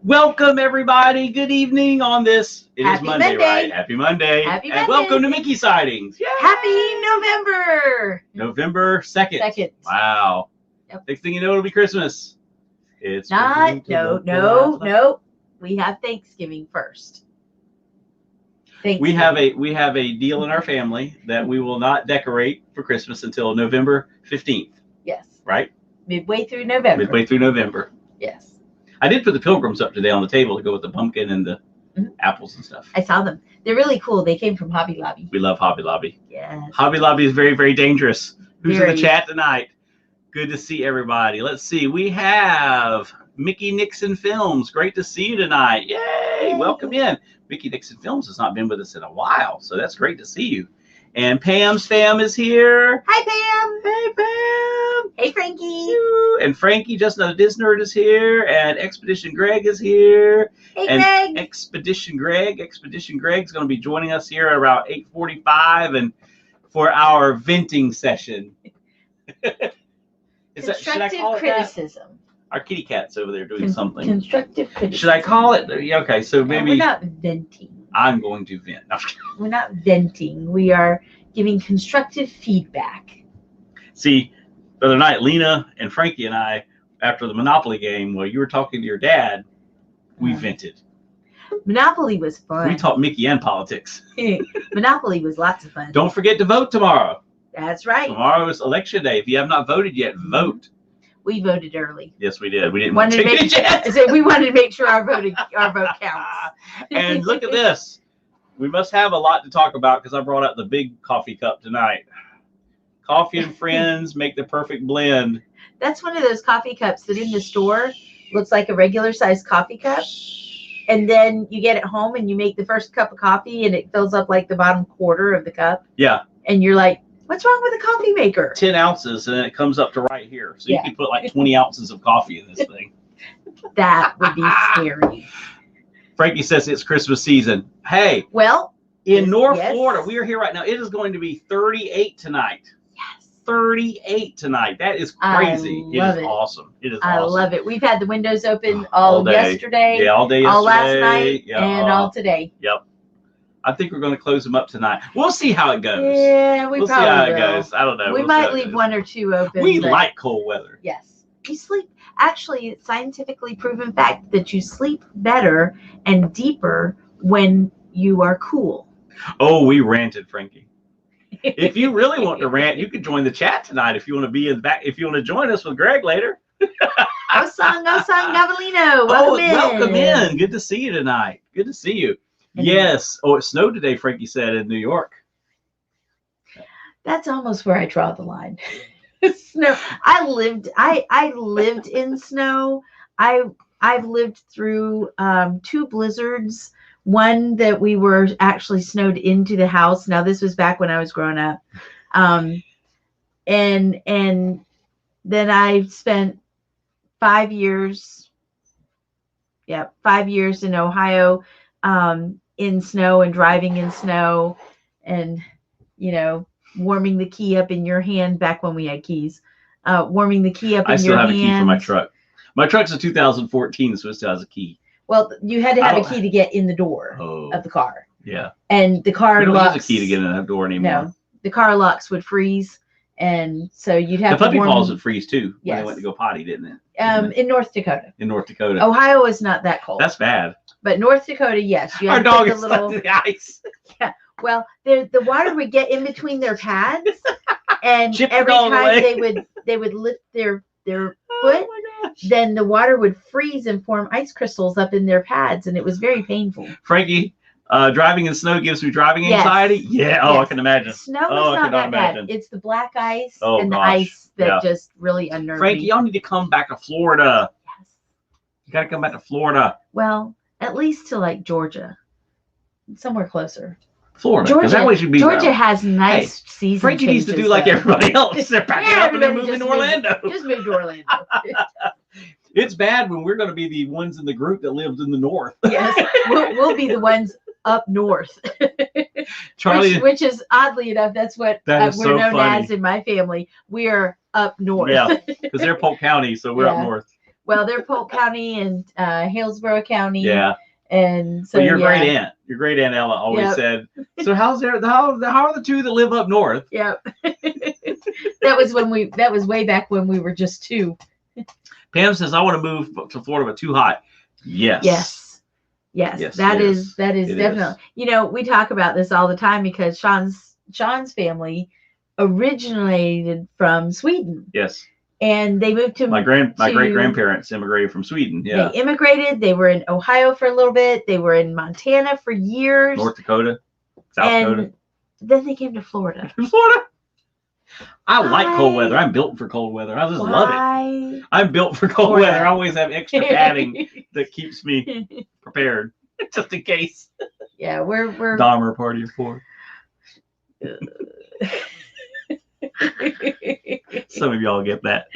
Welcome, everybody. Good evening on this. It is Happy Monday, Monday. right? Happy Monday. Happy And Monday. welcome to Mickey Sightings. Yay! Happy November! November 2nd. 2nd. Wow. Yep. Next thing you know, it'll be Christmas. It's No. We have Thanksgiving first. We have a deal in our family that we will not decorate for Christmas until November 15th. Yes. Right? Midway through November. Midway through November. Yes. I did put the pilgrims up today on the table to go with the pumpkin and the apples and stuff. I saw them. They're really cool. They came from Hobby Lobby. We love Hobby Lobby. Yes. Hobby Lobby is very, very dangerous. Who's in Very. the chat tonight? Good to see everybody. Let's see. We have Mickey Nixon Films. Great to see you tonight. Yay! Welcome in. Mickey Nixon Films has not been with us in a while, so that's great to see you. And Pam's fam is here. Hi, Pam. Hey, Pam. Hey, Frankie. And Frankie, just another Disney nerd, is here. And Expedition Greg is here. Hey, And Greg. Expedition Greg's going to be joining us here around 8:45 and for our venting session. Should I Constructive call it that? criticism. Our kitty cat's over there doing something. Constructive criticism. Should I call it? Yeah, okay, so No, maybe we're not venting. I'm going to vent. No, I'm just kidding. We're not venting. We are giving constructive feedback. See, the other night, Lena and Frankie and I, after the Monopoly game, while you were talking to your dad, we vented. Monopoly was fun. We taught Mickey and politics. Monopoly was lots of fun. Don't forget to vote tomorrow. That's right. Tomorrow is election day. If you have not voted yet, vote. We voted early. Yes, we did. We didn't want to Wanted to take it yet. So we wanted to make sure our vote counts. And look at this. We must have a lot to talk about because I brought out the big coffee cup tonight. Coffee and friends make the perfect blend. That's one of those coffee cups that in the store looks like a regular sized coffee cup. And then you get it home and you make the first cup of coffee and it fills up like the bottom quarter of the cup. Yeah. And you're like, what's wrong with the coffee maker? 10 ounces and then it comes up to right here. So Yeah. you can put like 20 ounces of coffee in this thing. That would be scary. Frankie says it's Christmas season. Hey, Well, in North yes. Florida, we are here right now. It is going to be 38 tonight. Yes. 38 tonight. That is crazy. I love It is it. awesome. It is I awesome. love it. We've had the windows open All all day. yesterday, Yeah, all day yesterday. all last night, Yeah, and all today. Yep. I think we're going to close them up tonight. We'll see how it goes. Yeah, we'll see probably how it will. goes. I don't know. We We'll see how might it leave goes. one or two open. We but like cold weather. yes. You sleep. Actually, it's scientifically proven fact that you sleep better and deeper when you are cool. Oh, we ranted, Frankie. If you really want to rant, you can join the chat tonight. If you want to be in the back, if you want to join us with Greg later. Osang Gavalino. Welcome in. Good to see you tonight. Good to see you. And yes. Oh, it snowed today, Frankie said, in New York. That's almost where I draw the line. Snow. I lived in snow. I've lived through 2 blizzards. One that we were actually snowed into the house. Now this was back when I was growing up. And then I spent 5 years. Yeah, 5 years in Ohio in snow and driving in snow and, warming the key up in your hand back when we had keys. Warming the key up in your hand. I still have a key for my truck. My truck's a 2014, so it still has a key. Well, you had to have a key to get in the door of the car. Yeah. And the car We don't locks. use a key to get in that door anymore. No, the car locks would freeze, and so you'd have The puppy to warm. paws would freeze too when Yes. they went to go potty, didn't it? In North Dakota. In North Dakota. Ohio is not that cold. That's bad. But North Dakota, yes. You Our had to dog put is the stuck little. to the ice. Well, the water would get in between their pads, and Chip it every all time away. they would lift their foot, Oh my gosh. then the water would freeze and form ice crystals up in their pads, and it was very painful. Frankie, driving in snow gives me driving Yes. anxiety. Yeah. Oh, I Yes. can imagine. Snow is Oh, I not cannot that bad. imagine. It's the black ice Oh, and the gosh. ice that Yeah. just really unnerve Frankie, me. y'all need to come back to Florida. Yes. You got to come back to Florida. Well, at least to like Georgia, somewhere closer. Florida. 'Cause that way should be Georgia has nice season Frankie needs to do changes, like though. everybody else. They're packing Yeah, up and they're everybody moving to just Orlando. Just move to Orlando. It's bad when we're going to be the ones in the group that lived in the north. Yes, we'll be the ones up north. Charlie, which is oddly enough, that's what That is we're so known funny. as in my family. We are up north. Yeah, because they're Polk County, so we're up Yeah. north. Well, they're Polk County and Hillsborough County. Yeah. And so But your great aunt Ella always said, so how are the two that live up north? Yep. That was way back when we were just two. Pam says, I want to move to Florida, but too hot. Yes. That is definitely. You know, we talk about this all the time because Sean's family originated from Sweden. Yes. And they moved to my great grandparents immigrated from Sweden. Yeah. They immigrated. They were in Ohio for a little bit. They were in Montana for years. North Dakota, South Dakota. Then they came to Florida. Florida. I like cold weather. I'm built for cold weather. I just love it. I'm built for cold weather. I always have extra padding that keeps me prepared, just in case. Yeah, we're Dahmer party of 4. Some of y'all get that.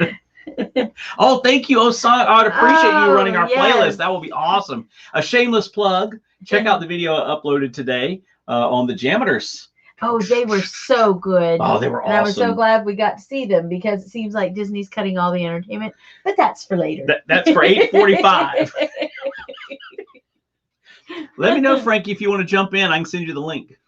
Oh, thank you, Osana. I'd appreciate you running our playlist. That will be awesome. A shameless plug. Check out the video uploaded today on the Jameters. Oh, they were so good. Oh, they were awesome. And I was so glad we got to see them because it seems like Disney's cutting all the entertainment, but that's for later. That's for 8:45. Let me know, Frankie, if you want to jump in. I can send you the link.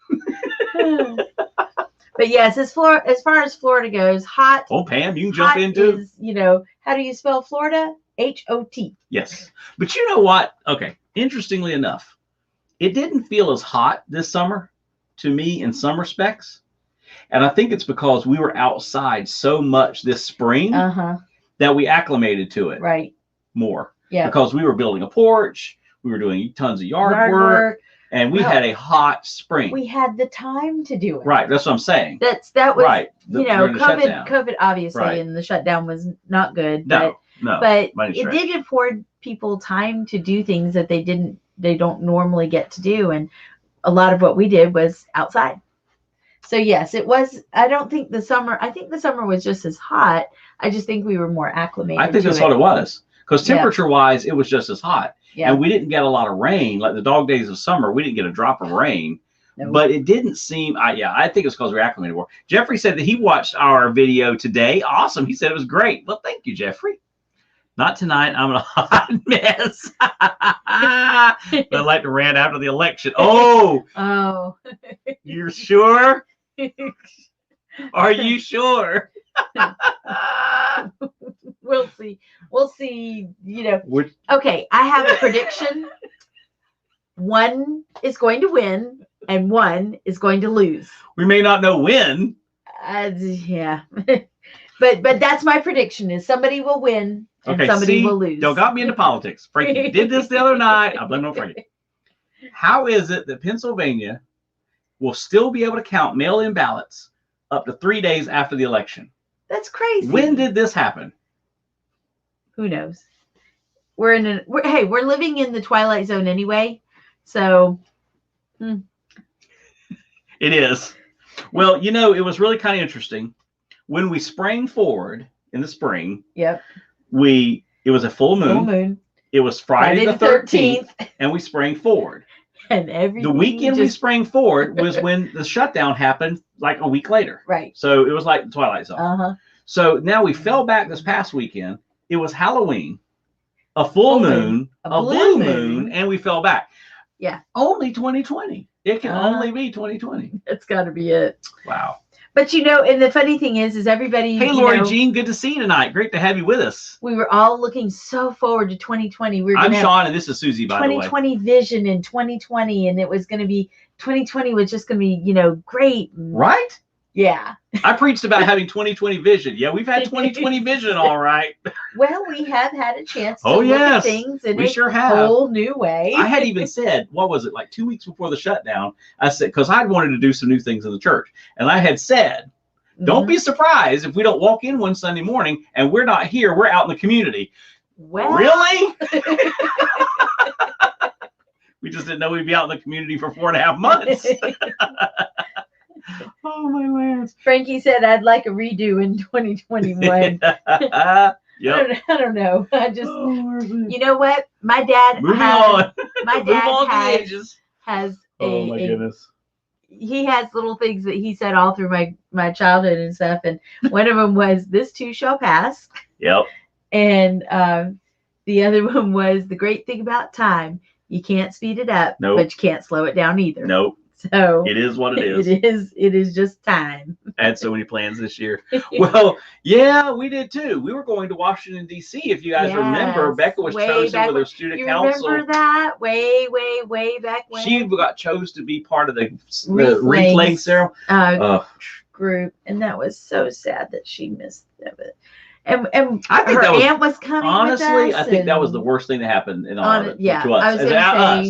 But yes, as far as Florida goes, hot. Oh, Pam, you can jump in too. Is, you know, how do you spell Florida? H-O-T. Yes. But you know what? Okay. Interestingly enough, it didn't feel as hot this summer to me in some respects. And I think it's because we were outside so much this spring that we acclimated to it more. Yeah. Because we were building a porch. We were doing tons of yard work. And we had a hot spring. We had the time to do it. Right. That's what I'm saying. That was right. You know, COVID obviously, and the shutdown was not good. No, but it did afford people time to do things that they don't normally get to do. And a lot of what we did was outside. So yes, it was. I think the summer was just as hot. I just think we were more acclimated. I think that's what it was. Because temperature-wise, it was just as hot. Yeah. And we didn't get a lot of rain. Like the dog days of summer, we didn't get a drop of rain. No. But it didn't seem, I think it's because we're acclimated more. Jeffrey said that he watched our video today. Awesome. He said it was great. Well, thank you, Jeffrey. Not tonight. I'm in a hot mess. I'd like to rant after the election. Oh. You're sure? Are you sure? We'll see. You know. Okay, I have a prediction. One is going to win, and one is going to lose. We may not know when. Yeah, but that's my prediction: is somebody will win and somebody will lose. Y'all got me into politics. Frankie did this the other night. I blame it on Frankie. How is it that Pennsylvania will still be able to count mail-in ballots up to 3 days after the election? That's crazy. When did this happen? Who knows? We're living in the twilight zone anyway. So it is. Well, you know, it was really kind of interesting. When we sprang forward in the spring, it was a full moon. It was Friday the 13th, and we sprang forward. And the weekend we sprang forward was when the shutdown happened, like a week later. Right. So it was like the Twilight Zone. So now we fell back this past weekend. It was Halloween, a full moon, a blue moon, and we fell back. Yeah. Only 2020. It can only be 2020. That's got to be it. Wow. But you know, and the funny thing is everybody. Hey, Lori Jean, good to see you tonight. Great to have you with us. We were all looking so forward to 2020. I'm Sean, and this is Susie, by the way. 2020 vision in 2020, and it was going to be 2020 was just going to be, you know, great. Right? Yeah. I preached about having 2020 vision. Yeah, we've had 2020 vision, all right. Well, we have had a chance to look at things in a whole new way. I had even said, what was it, like 2 weeks before the shutdown, I said, because I'd wanted to do some new things in the church. And I had said, don't be surprised if we don't walk in one Sunday morning and we're not here, we're out in the community. Well, really? We just didn't know we'd be out in the community for 4.5 months. Oh my lands. Frankie said I'd like a redo in 2021. Yep. I don't know. I just, you know what? My dad has oh my goodness. He has little things that he said all through my childhood and stuff. And one of them was, "This too shall pass." Yep. And The other one was the great thing about time. You can't speed it up, Nope. but you can't slow it down either. Nope. So It is what it is. It is just time. I had so many plans this year. Well, yeah, we did too. We were going to Washington, D.C. If you guys remember, Becca was chosen with her student council. Remember that? Way back when? She got chose to be part of the wreath laying ceremony. Group, and that was so sad that she missed it. And I think her aunt was coming. Honestly, with us, I think that was the worst thing that happened in all of it yeah, to us. I was gonna say,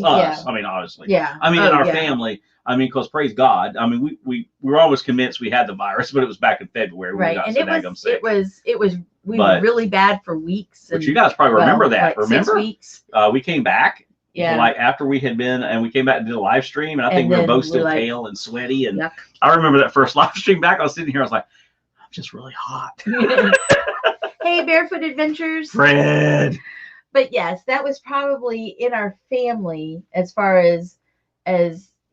us. I mean, obviously. Yeah. I mean, in our family. I mean, because praise God. I mean, we were always convinced we had the virus, but it was back in February when we got so daggum sick. We were really bad for weeks. But you guys probably remember that. Like remember? 6 weeks. We came back. Yeah. Like after we had been, and we came back and did a live stream, and I think we were both still pale and sweaty. And I remember that first live stream back. I was sitting here, I was like, I'm just really hot. Hey, Barefoot Adventures. Fred. But yes, that was probably in our family as far as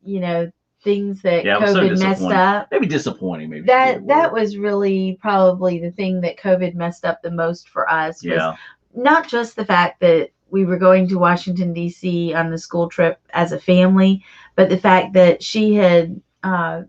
you know, things that COVID messed up. Maybe disappointing. Maybe that was really probably the thing that COVID messed up the most for us. Was not just the fact that we were going to Washington, D.C. on the school trip as a family, but the fact that she had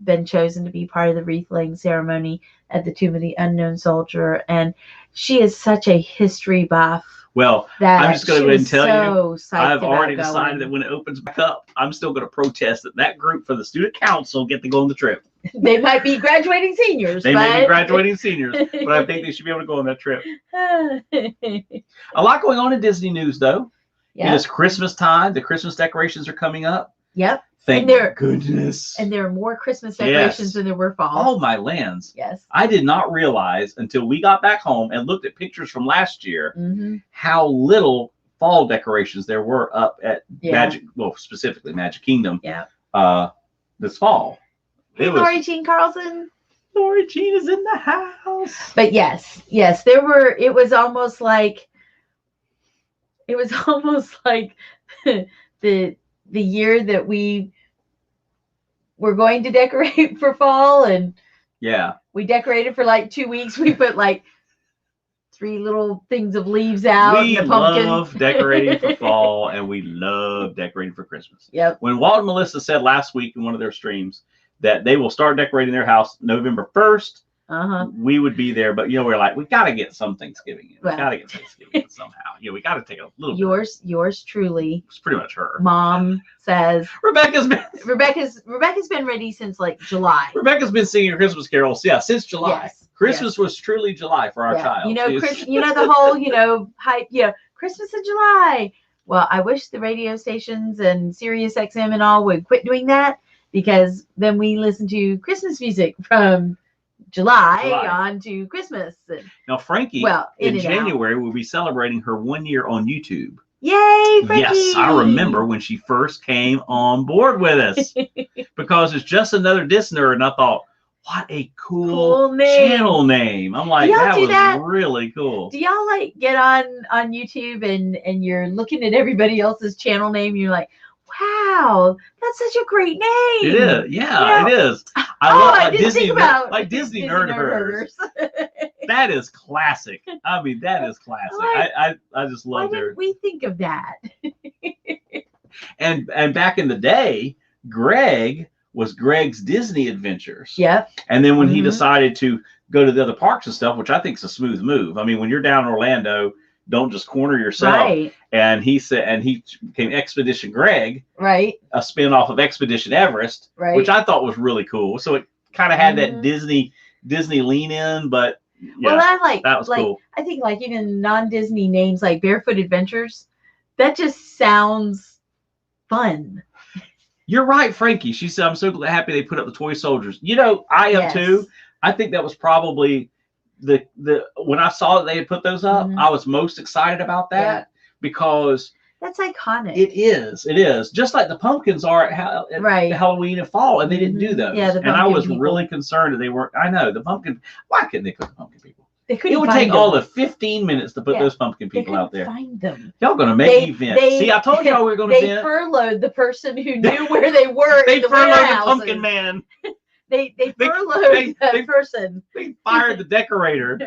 been chosen to be part of the wreath laying ceremony at the Tomb of the Unknown Soldier, and she is such a history buff. Well, I'm just going to go ahead and tell you, I've already decided decided that when it opens back up, I'm still going to protest that group for the student council get to go on the trip. They might be graduating seniors. May be graduating seniors, but I think they should be able to go on that trip. A lot going on in Disney news, though. Yep. It is Christmas time. The Christmas decorations are coming up. Yep. Thank goodness. And there are more Christmas decorations than there were fall. Oh, my lands. Yes. I did not realize until we got back home and looked at pictures from last year how little fall decorations there were up at specifically Magic Kingdom this fall. Lori Jean Carlson. Lori Jean is in the house. But yes, there were, it was almost like the year that we were going to decorate for fall, and we decorated for like 2 weeks. We put like 3 little things of leaves out. We love decorating for fall, and we love decorating for Christmas. Yep. When Walt and Melissa said last week in one of their streams that they will start decorating their house November 1st, we would be there. But we're like, we got to get some Thanksgiving in. We got to get Thanksgiving in somehow. We got to take a little. Yours truly. It's pretty much her. Mom says Rebecca's been ready since like July. Rebecca's been singing Christmas carols, since July. Yes. Christmas was truly July for our child. The whole, hype. Christmas in July. Well, I wish the radio stations and Sirius XM and all would quit doing that, because then we listen to Christmas music from July on to Christmas. Now, Frankie, in January, will be celebrating her 1 year on YouTube. Yay, Frankie! Yes, I remember when she first came on board with us because it's just another Disney, and I thought, what a cool channel name. I'm like, that was really cool. Do y'all like get on YouTube and you're looking at everybody else's channel name, and you're like, wow, that's such a great name. It is. Yeah, it is. I love Disney Nerd Herders. That is classic. I mean, that is classic. I just love Why didn't we think of that? And back in the day, Greg was Greg's Disney Adventures. Yep. And then when he decided to go to the other parks and stuff, which I think is a smooth move. I mean, when you're down in Orlando, don't just corner yourself. Right. And he became Expedition Greg. Right. A spin-off of Expedition Everest. Right. Which I thought was really cool. So it kind of had that Disney lean in, but that was cool. I think like even non-Disney names like Barefoot Adventures, that just sounds fun. You're right, Frankie. She said, I'm so happy they put up the toy soldiers. I am too. I think that was probably the when I saw that they had put those up, I was most excited about that because that's iconic. It is. Just like the pumpkins are at Halloween and fall, and they didn't do those. Yeah, and I was really concerned that they weren't. I know the pumpkin. Why couldn't they put the pumpkin people? It would take all of 15 minutes to put those pumpkin people out there. Find them. Y'all gonna make me vent. See, I told y'all we were gonna vent. They furloughed the person who knew where they were. They furloughed the pumpkin man. They furloughed that person. They fired the decorator.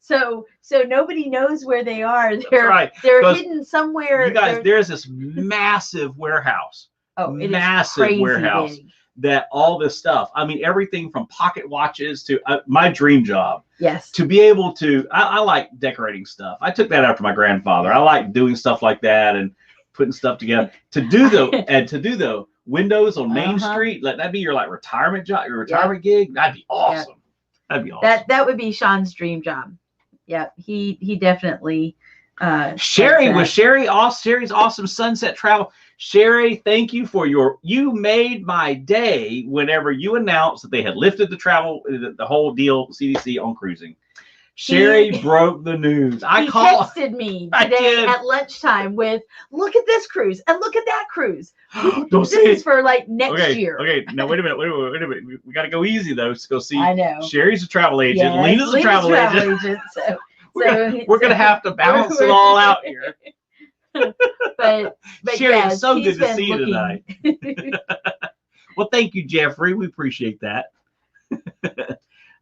So nobody knows where they are. They're right. they're 'Cause hidden somewhere. You guys, there's this massive warehouse, It is massive crazy warehouse big. that all this stuff. I mean, everything from pocket watches to my dream job. Yes. To be able to, I like decorating stuff. I took that after my grandfather. I like doing stuff like that and putting stuff together. To do the windows on Main Street, let that be your like retirement job, your retirement gig. That'd be awesome. Yep. That'd be awesome. That would be Sean's dream job. Yep, he definitely. Sherry was Sherry's awesome sunset travel. Sherry, thank you for you made my day whenever you announced that they had lifted the whole deal CDC on cruising. Sherry broke the news. He texted me today at lunchtime with, look at this cruise and look at that cruise. This is for like next year. Okay, now wait a minute. We got to go easy though. Let's go see. I know. Sherry's a travel agent. Yes, Lena's a travel agent. So we're gonna have to balance it all out here. but Sherry, yes, it's so good to see you tonight. Well, thank you, Jeffrey. We appreciate that.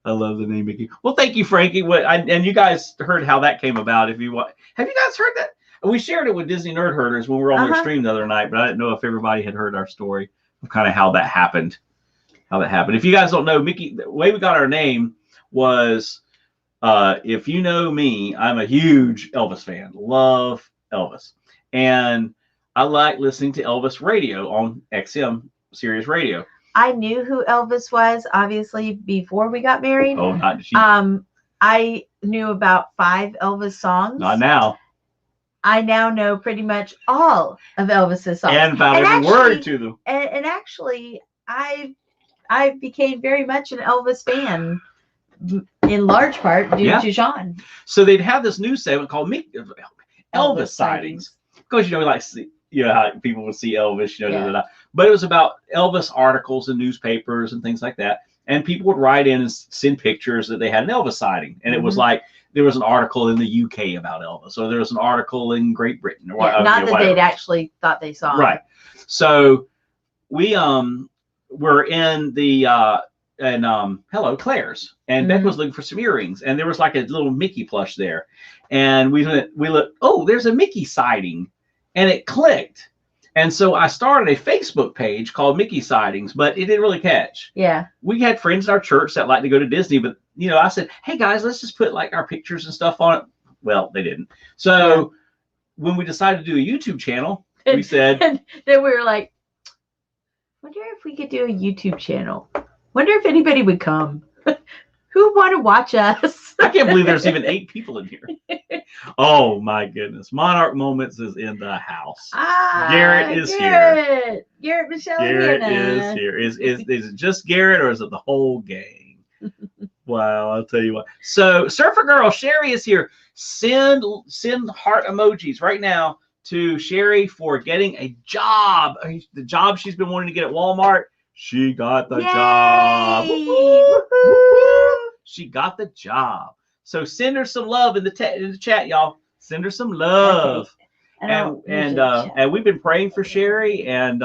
I love the name Mickey. Well, thank you, Frankie. And you guys heard how that came about. Have you guys heard that? We shared it with Disney Nerd Herders when we were on their stream the other night, but I didn't know if everybody had heard our story of kind of how that happened. If you guys don't know, Mickey, the way we got our name was, if you know me, I'm a huge Elvis fan. Love Elvis. And I like listening to Elvis radio on XM Sirius Radio. I knew who Elvis was, obviously, before we got married. Oh, not she. I knew about 5 Elvis songs. Not now. I now know pretty much all of Elvis's songs. And about every word to them. And actually, I became very much an Elvis fan, in large part due to Sean. So they'd have this news segment called Elvis Sightings. Because, like, how people would see Elvis, But it was about Elvis articles in newspapers and things like that. And people would write in and send pictures that they had an Elvis sighting. And it was like, there was an article in the UK about Elvis, or there was an article in Great Britain. Or not that they'd actually thought they saw him. Right. So we were in the Hello Claire's, and Beck was looking for some earrings, and there was like a little Mickey plush there, and we looked, oh, there's a Mickey sighting, and it clicked, and so I started a Facebook page called Mickey Sightings, but it didn't really catch. Yeah, we had friends in our church that like to go to Disney, but I said, hey guys, let's just put like our pictures and stuff on it. Well, they didn't. So when we decided to do a YouTube channel, we said, and then we were like, wonder if we could do a YouTube channel. Wonder if anybody would come. Who would want to watch us? I can't believe there's even 8 people in here. Oh my goodness. Monarch Moments is in the house. Garrett is here. Garrett, Michelle, Garrett is here. Is it just Garrett, or is it the whole gang? Wow, I'll tell you what. So Surfer Girl, Sherry is here. Send heart emojis right now to Sherry for getting a job. The job she's been wanting to get at Walmart. She got the job. She got the job. So send her some love in the chat, y'all. Send her some love. And we've been praying for Sherry, and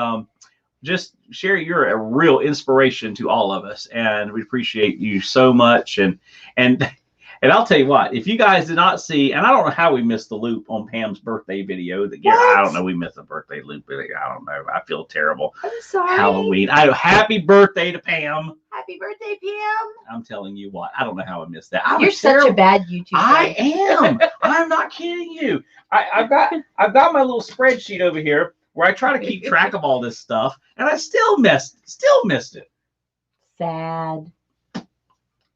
just Sherry, you're a real inspiration to all of us, and we appreciate you so much. And I'll tell you what, if you guys did not see, and I don't know how we missed the loop on Pam's birthday video. I don't know, we missed the birthday loop. I don't know. I feel terrible. I'm sorry. Halloween. Happy birthday to Pam. Happy birthday, Pam. I'm telling you what, I don't know how I missed that. You're such a bad YouTuber. I am. I'm not kidding you. I've got my little spreadsheet over here where I try to keep track of all this stuff, and I still missed it. Sad.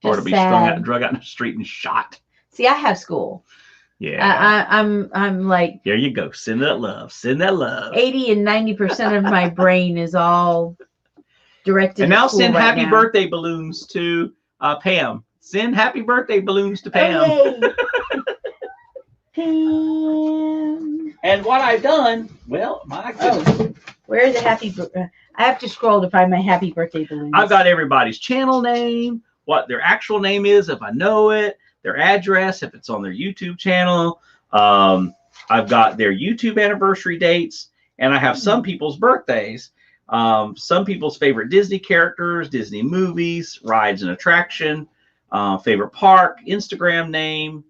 Or to be drug out in the street and shot. See, I have school. Yeah. I'm like. There you go. Send that love. Send that love. 80 and 90% of my brain is all directed. And now send happy birthday balloons to Pam. Send happy birthday balloons to Pam. Okay. Pam. And what I've done, well, my goodness. Where's the happy? I have to scroll to find my happy birthday balloons. I've got everybody's channel name, what their actual name is, if I know it, their address, if it's on their YouTube channel. I've got their YouTube anniversary dates, and I have some people's birthdays, some people's favorite Disney characters, Disney movies, rides and attraction. favorite park, Instagram name,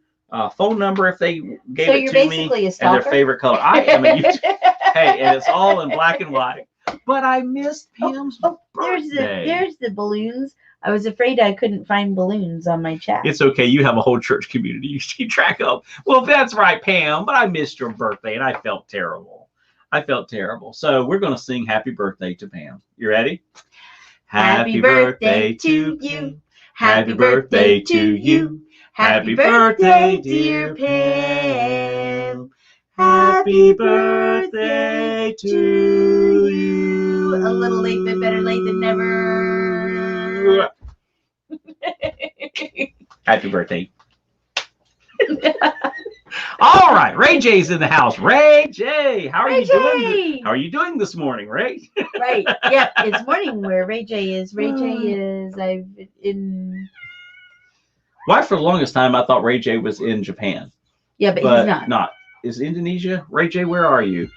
phone number if they gave So it you're to me, basically a and stalker. their favorite color. I am a YouTube. Hey, and it's all in black and white. But I missed Pam's birthday. There's the balloons. I was afraid I couldn't find balloons on my chat. It's okay. You have a whole church community you keep track of. Well, that's right, Pam. But I missed your birthday, and I felt terrible. I felt terrible. So we're going to sing happy birthday to Pam. You ready? Happy birthday to you. Happy birthday to you. Happy birthday, dear Pam. Happy birthday to you. A little late, but better late than never. Happy birthday. All right, Ray J's in the house. Ray J, how are you doing? How are you doing this morning, Ray? Right. Yeah, it's morning where Ray J is. Ray J is Why for the longest time I thought Ray J was in Japan. Yeah, but he's not. Is it Indonesia? Ray J, where are you?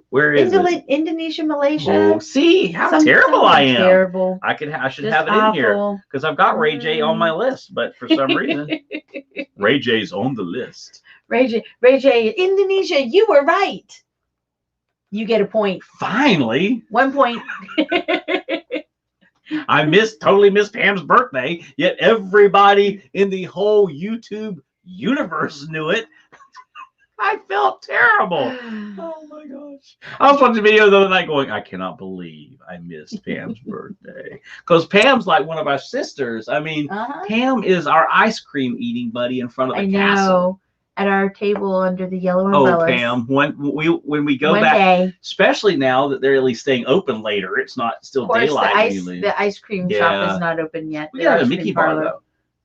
Where is it? Indonesia, Malaysia. Oh, see how terrible I am. Terrible. I should Just have it in here because I've got Ray J on my list, but for some reason Ray J's on the list. Ray J, Indonesia, you were right. You get a point. Finally. 1 point. I totally missed Pam's birthday, yet everybody in the whole YouTube universe knew it. I felt terrible. Oh my gosh. I was watching videos the other night going, I cannot believe I missed Pam's birthday. Because Pam's like one of our sisters. I mean, Pam is our ice cream eating buddy in front of the castle. At our table under the yellow umbrellas. Oh, Pam, when we go back, especially now that they're at least staying open later, it's not still daylight. The ice cream shop is not open yet. We got a Mickey bar, though.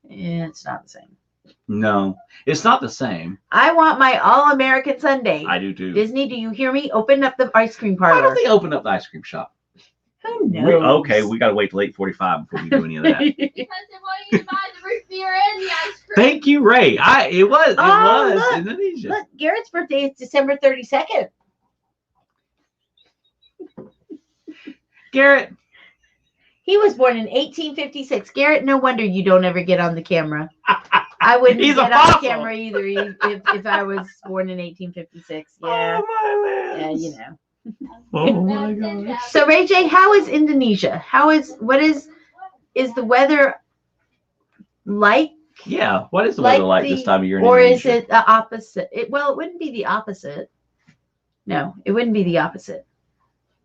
Yeah, it's not the same. No, it's not the same. I want my all-American sundae. I do too. Disney, do you hear me? Open up the ice cream parlor. Why don't they open up the ice cream shop? Who knows? We got to wait till 8:45 before we do any of that. Because they want you to buy the root beer and the ice cream. Thank you, Ray. It was Indonesia. Look, Garrett's birthday is December 32nd. Garrett. He was born in 1856. Garrett, no wonder you don't ever get on the camera. I wouldn't get on the camera either if I was born in 1856. Yeah. Oh, my yeah, you know. Oh my gosh. So Ray J, how is Indonesia? Is the weather like? Yeah, what is the weather like this time of year in Or Indonesia? is it the opposite? It wouldn't be the opposite. No, it wouldn't be the opposite.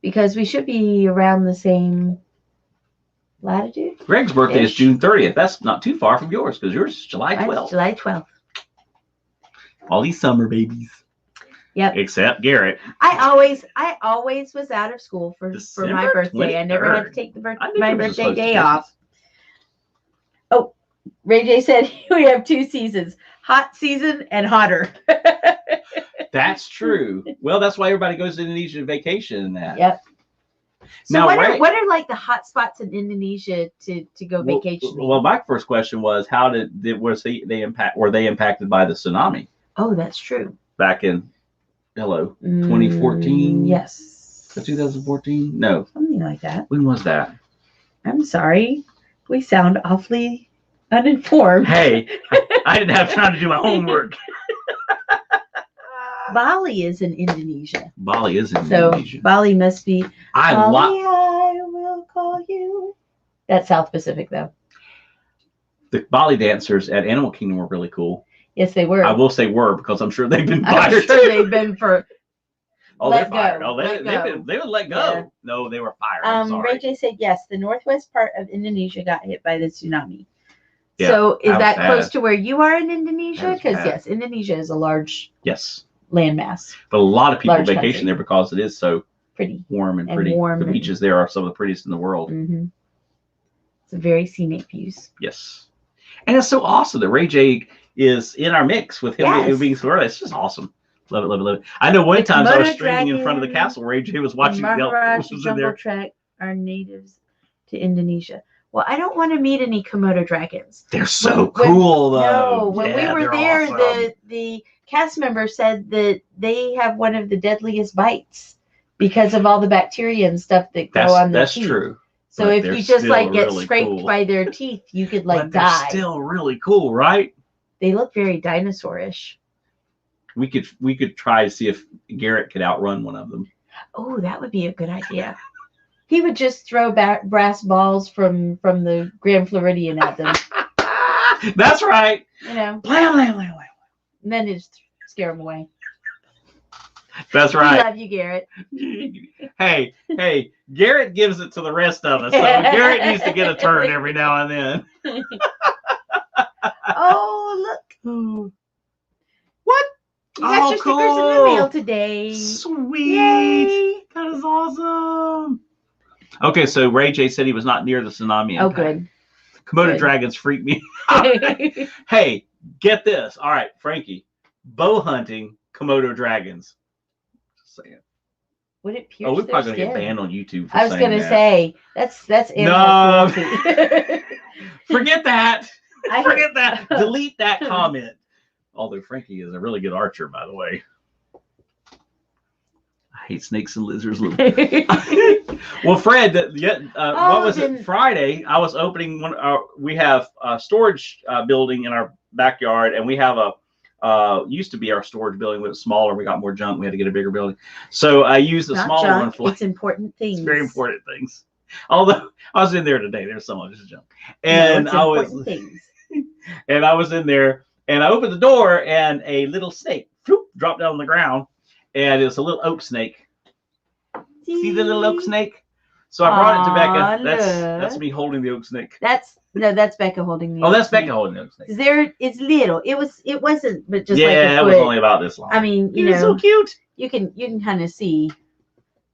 Because we should be around the same latitude. Greg's birthday is June 30th. That's not too far from yours because yours is July 12th. July 12th. All these summer babies. Yep. Except Garrett. I always was out of school for my birthday. 23rd. I never had to take my birthday day off. Oh, Ray J said we have 2 seasons: hot season and hotter. That's true. Well, that's why everybody goes to Indonesia to vacation and that. Yep. So now, what are like the hot spots in Indonesia to go vacationing? Well, my first question was were they impacted by the tsunami? Oh, that's true. Back in 2014? Yes. 2014? No. Something like that. When was that? I'm sorry. We sound awfully uninformed. Hey, I didn't have time to do my homework. Bali is in Indonesia. Bali is in Indonesia. So Bali must be. I will call you. That's South Pacific, though. The Bali dancers at Animal Kingdom were really cool. Yes, they were. I will say were because I'm sure they've been fired. I'm sure they've been for. They're fired. Oh, they would let go. Yeah. No, they were fired. I'm sorry. Ray J said yes. The northwest part of Indonesia got hit by the tsunami. Yeah, so is that close to where you are in Indonesia? Because yes, Indonesia is a large landmass. But a lot of people vacation there because it is so pretty, warm and pretty. The beaches there are some of the prettiest in the world. Mm-hmm. It's a very scenic views. Yes, and it's so awesome that Ray J is in our mix with him being so early. It's just awesome. Love it, love it, love it. I know one time I was streaming in front of the castle. Ray J was watching the Jumbo Trek are natives to Indonesia. Well, I don't want to meet any Komodo dragons. They're so cool, though. No, when we were there, awesome. the cast member said that they have one of the deadliest bites because of all the bacteria and stuff that go on their teeth. That's true. So But if they're you just like still get really scraped cool. by their teeth, you could like But they're die. still really cool, right? They look very dinosaurish. We could try to see if Garrett could outrun one of them. Oh, that would be a good idea. He would just throw back brass balls from the Grand Floridian at them. That's right. You know, Blam, blam, blam, blam. and then just scare them away. That's We right. love you, Garrett. Hey, Garrett gives it to the rest of us. So Garrett needs to get a turn every now and then. Oh, look. What? You got your stickers in the mail today. Sweet. Yay. That is awesome. Okay, so Ray J said he was not near the tsunami Oh, impact. good. Komodo Good. dragons freak me out. Hey, get this. All right, Frankie. Bow hunting Komodo dragons. Just saying. Would it pierce Oh, we're their probably gonna get skin? banned on YouTube for I was saying gonna that. say that's animal No. cruelty. Forget that. I- Forget that. Delete that comment. Although Frankie is a really good archer, by the way. I hate snakes and lizards. Well, Fred, what was it? Friday, I was opening one. We have a storage building in our backyard, and we have a used to be our storage building, but it's smaller. We got more junk. We had to get a bigger building. So I used the Not smaller one junk, for it's important things. very important things. Although I was in there today, there's some of it's junk, No, and it's I was important things. and I was in there, and I opened the door, and a little snake dropped down on the ground, and it's a little oak snake. See the little oak snake? So I brought it to Becca. That's me holding the oak snake. That's Becca holding the. Oh, that's snake. Becca holding the oak snake. There, it's little. It wasn't, but just Yeah, like a it foot. was only about this long. I mean, you It's know, so cute. you can kind of see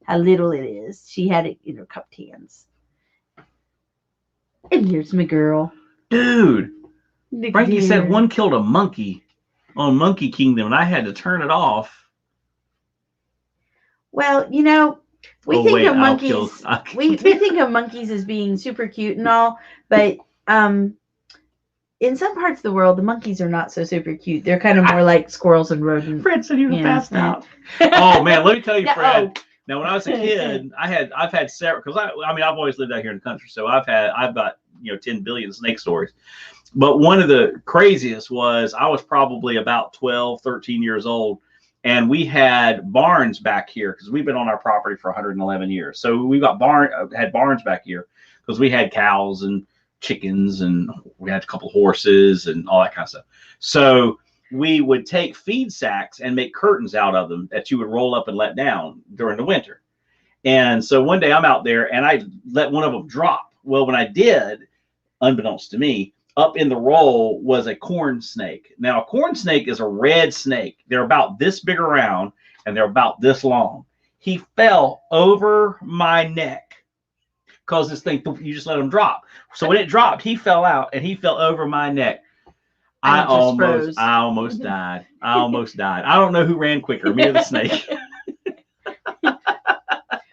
how little it is. She had it in her cupped hands. And here's my girl. Dude, Look Frankie there. said one killed a monkey on Monkey Kingdom, and I had to turn it off. Well, you know, we Oh, think wait, of I'll monkeys. kill- I'll We kill- think of monkeys as being super cute and all, but in some parts of the world, the monkeys are not so super cute. They're kind of more like squirrels and rodents. Fred said he was Yeah, passed yeah. out. Oh man, let me tell you, Yeah, Fred. oh. Now, when I was a kid, I've had several, because I mean I've always lived out here in the country, so I've got 10 billion snake stories. But one of the craziest was I was probably about 12, 13 years old, and we had barns back here because we've been on our property for 111 years. So we had barns back here because we had cows and chickens, and we had a couple horses and all that kind of stuff. So we would take feed sacks and make curtains out of them that you would roll up and let down during the winter. And so one day I'm out there and I let one of them drop. Well, when I did, unbeknownst to me, up in the roll was a corn snake. Now, a corn snake is a red snake. They're about this big around and they're about this long. He fell over my neck because this thing, you just let him drop. So when it dropped, he fell out and he fell over my neck. I almost died. I almost died. I don't know who ran quicker, me or the snake.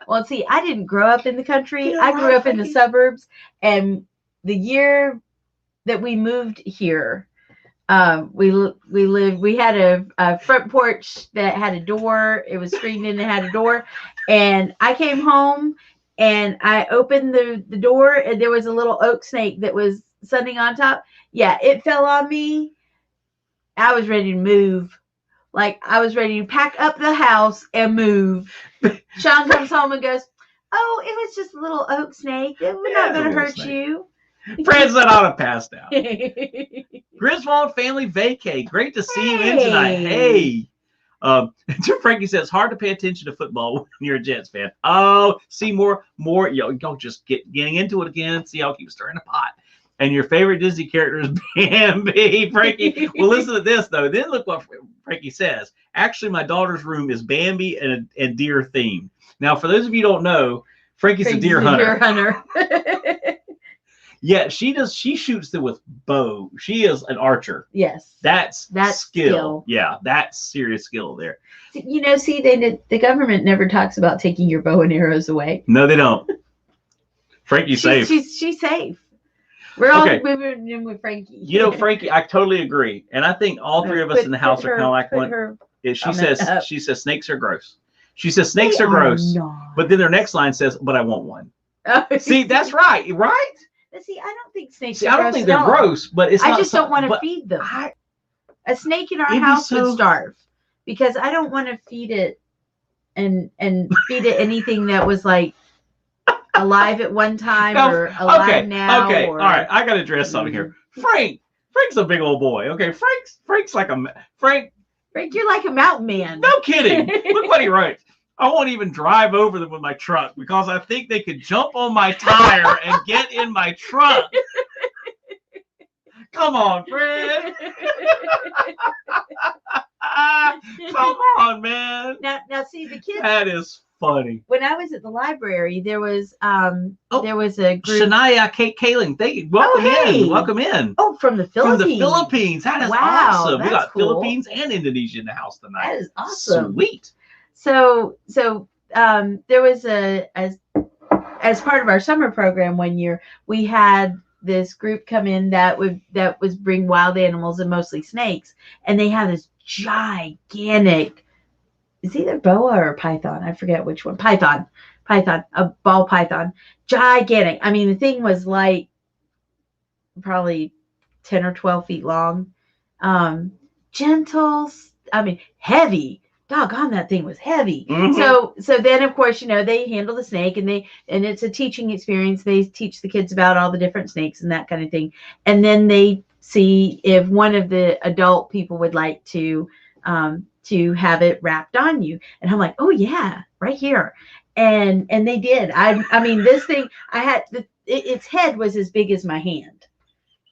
Well, see, I didn't grow up in the country. Yeah, I grew up in the Frankie. suburbs, and the year that we moved here, we had a front porch that had a door. It was screened in and had a door, and I came home and I opened the door, and there was a little oak snake that was sunning on top. Yeah, it fell on me. I was ready to move. Like, I was ready to pack up the house and move. Sean comes home and goes, "Oh, it was just a little oak snake. We're not going to hurt you." Fred said I'd have passed out. Griswold family vacay. Great to see you in tonight. Hey. Frankie says, hard to pay attention to football when you're a Jets fan. Oh, see more, just getting into it again. See how I keep stirring the pot. And your favorite Disney character is Bambi, Frankie. Well, listen to this, though. Then look what Frankie says. Actually, my daughter's room is Bambi and deer themed. Now, for those of you who don't know, Frankie's a deer hunter. Yeah, she shoots them with bow. She is an archer. Yes. That's skill. Yeah, that's serious skill there. You know, see, the government never talks about taking your bow and arrows away. No, they don't. Frankie's safe. She's safe. We're all moving in with Frankie. You know, Frankie, I totally agree. And I think all three of us in the house are kind of like one. She says snakes are gross. She says snakes are gross. Not. But then their next line says, but I want one. Oh. See, that's right, right? But see, I don't think snakes See, are I don't gross think at they're all. gross, but it's I not just don't want to but feed them. I, A snake in our It'd be house so- would starve because I don't want to feed it and feed it anything that was like alive at one time No, or alive now. okay, Or, all right. I gotta address something here. Frank's a big old boy. Okay, Frank's like Frank. Frank, you're like a mountain man. No kidding. Look what he writes. I won't even drive over them with my truck because I think they could jump on my tire and get in my truck. Come on, Fred. Come on, man. Now, see the kids. That is funny. When I was at the library, there was a group. Shania Kaling, welcome hey. in. Welcome in. Oh, from the Philippines. From the Philippines. That is Wow, awesome. We that's got cool. Philippines and Indonesia in the house tonight. That is awesome. Sweet. So there was as part of our summer program one year, we had this group come in that was bring wild animals and mostly snakes, and they had this gigantic, it's either boa or python, I forget which one, python, a ball python, gigantic. I mean, the thing was like probably 10 or 12 feet long, gentle, I mean heavy. Doggone, that thing was heavy. Mhm. So then of course, they handle the snake, and it's a teaching experience. They teach the kids about all the different snakes and that kind of thing. And then they see if one of the adult people would like to have it wrapped on you. And I'm like, oh yeah, right here. And they did. I mean, this thing, I had its head was as big as my hand.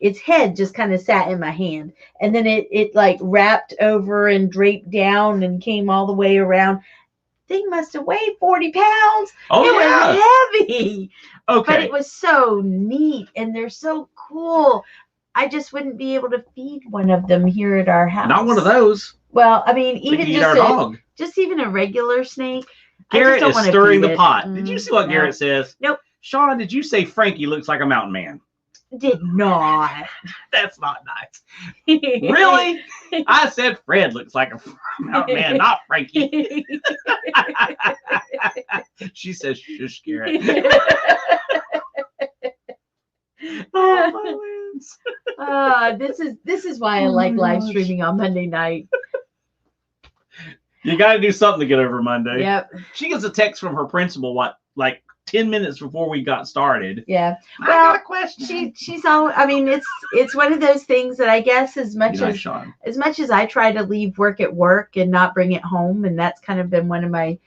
Its head just kind of sat in my hand, and then it like wrapped over and draped down and came all the way around. Thing must have weighed 40 pounds. Oh, it yeah. was heavy. Okay. But it was so neat, and they're so cool. I just wouldn't be able to feed one of them here at our house. Not one of those. Well, I mean, We even can eat our dog. just even a regular snake. Garrett is stirring the pot. Mm, Did you see what Garrett says? Nope. Sean, did you say Frankie looks like a mountain man? Did not. That's not nice. Really? I said Fred looks like a mountain man, not Frankie. She says, shush, Garrett. Oh, my lands. This is why I like live streaming on Monday night. You got to do something to get over Monday. Yep. She gets a text from her principal, like 10 minutes before we got started. Yeah. I got a question. She's all. I mean, it's one of those things that I guess as much as I try to leave work at work and not bring it home, and that's kind of been one of my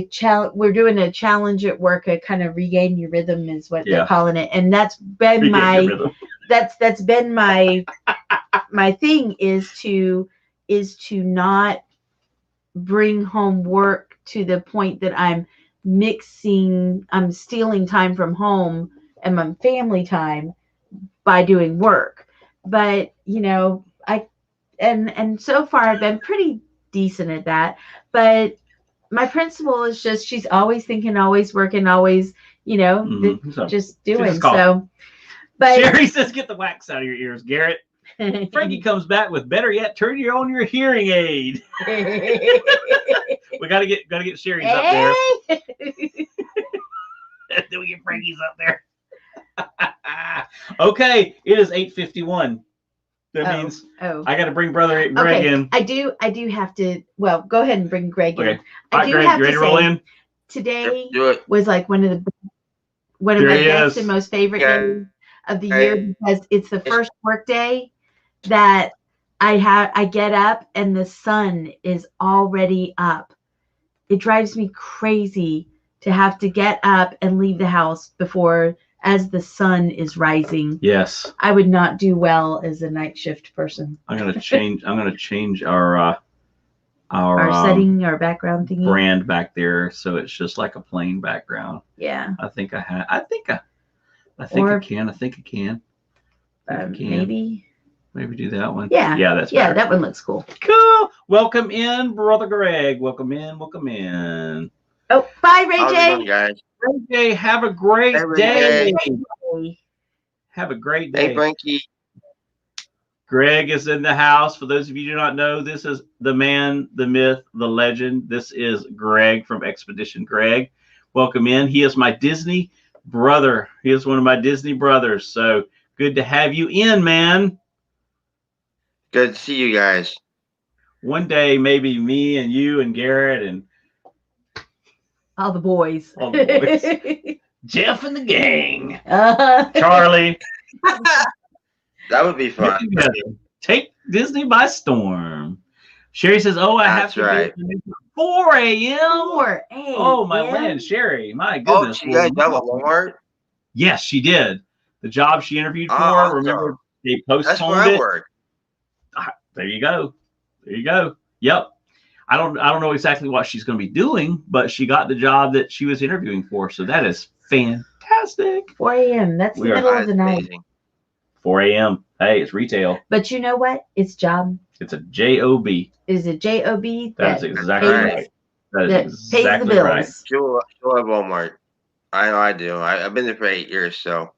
challenge. We're doing a challenge at work, a kind of regain your rhythm is what they're calling it, and that's been that's been my thing is to not bring home work to the point that I'm stealing time from home and my family time by doing work. But and so far I've been pretty decent at that. But my principal is just, she's always thinking, always working, always, just doing. So, but Sherry says, get the wax out of your ears, Garrett. Frankie comes back with, better yet, turn on your hearing aid. We gotta get Sherry's up there. Then we get Frankie's up there. Okay, it is 8:51. That means I got to bring Brother Greg in. I do have to. Well, go ahead and bring Greg in. All right, Greg, you ready to roll in? Today was like one of my best and most favorite days of the year, because it's the first work day that I get up and the sun is already up. It drives me crazy to have to get up and leave the house as the sun is rising. Yes. I would not do well as a night shift person. I'm gonna change our setting, our background thingy, brand back there, so it's just like a plain background. Yeah. I think I can. Maybe do that one. Yeah. Yeah, that's better. That one looks cool. Cool. Welcome in, Brother Greg. Welcome in. Oh, bye, Ray How's it J. going, guys? Ray J, have a great day. Have a great day. Hey, Frankie. Greg is in the house. For those of you who do not know, this is the man, the myth, the legend. This is Greg from Expedition Greg. welcome in. He is my Disney brother. He is one of my Disney brothers. So good to have you in, man. Good to see you guys. One day, maybe me and you and Garrett and All the boys. All the boys. Jeff and the gang, Uh, Charlie, That would be get fun. together. Take Disney by storm. Sherry says, "Oh, I have That's to right. be at 4 a.m." 4 a.m. Oh my land, Sherry, my Oh, goodness. she got a double Walmart? Yes, she did. The job she interviewed for. Oh, awesome. Remember, they That's postponed where I it. work. There you go. There you go. Yep. I don't know exactly what she's going to be doing, but she got the job that she was interviewing for. So that is fantastic. 4 a.m. That's the We are middle of That's the night. amazing. 4 a.m. Hey, it's retail. But you know what? It's job. It's a J-O-B. Is it J-O-B? That's exactly pays- right. That That is pays the exactly bills. right. She'll have Walmart. I know I do. I've been there for 8 years, so.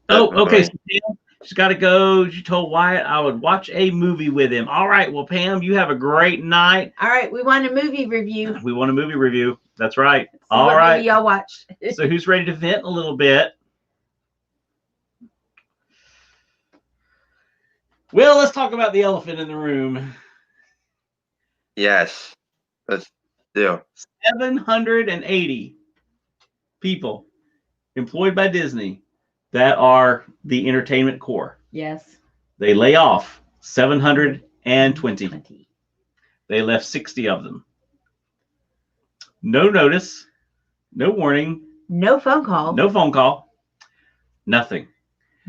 Oh, okay. Definitely. So Pam, she's got to go. She told Wyatt I would watch a movie with him. All right. Well, Pam, you have a great night. All right, we want a movie review. We want a movie review. That's right. See All what right. movie y'all watched. So who's ready to vent a little bit? Well, let's talk about the elephant in the room. Yes. Let's do. 780 people employed by Disney that are the entertainment core. Yes. They lay off 720. 20. They left 60 of them. No notice, no warning, No phone call. no phone call, nothing.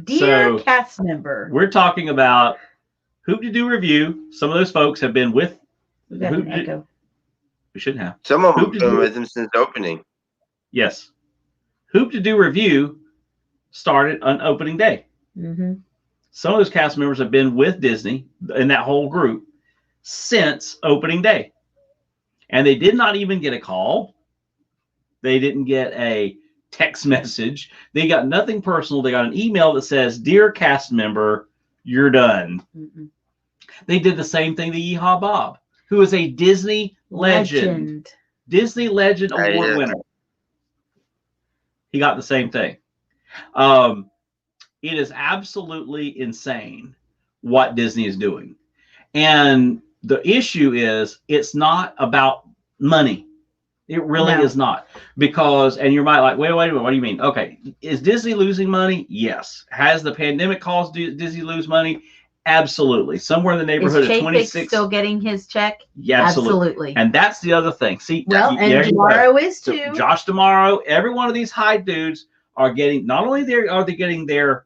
Dear So, cast member. We're talking about Hoop to Do Review. Some of those folks have been with. We got Who an did- echo. We shouldn't have. Some of them Who have did been you- with him since opening. Yes. Hoop to Do Review started on opening day. Mm-hmm. Some of those cast members have been with Disney in that whole group since opening day. And they did not even get a call. They didn't get a text message. They got nothing personal. They got an email that says, "Dear cast member, you're done." Mm-mm. They did the same thing to Yeehaw Bob, who is a Disney legend. Disney Legend Yeah, he Award is. winner. He got the same thing. It is absolutely insane what Disney is doing. And the issue is it's not about money. It really No. is not. Because, and you might like, wait a minute, what do you mean? Okay, is Disney losing money? Yes. Has the pandemic caused Disney lose money? Absolutely. Somewhere in the neighborhood Is of Chapek 26. still getting his check? Yeah, absolutely. And that's the other thing. See, Well, there and you go. tomorrow is So too. Josh Tomorrow, every one of these high dudes are getting, not only are they getting their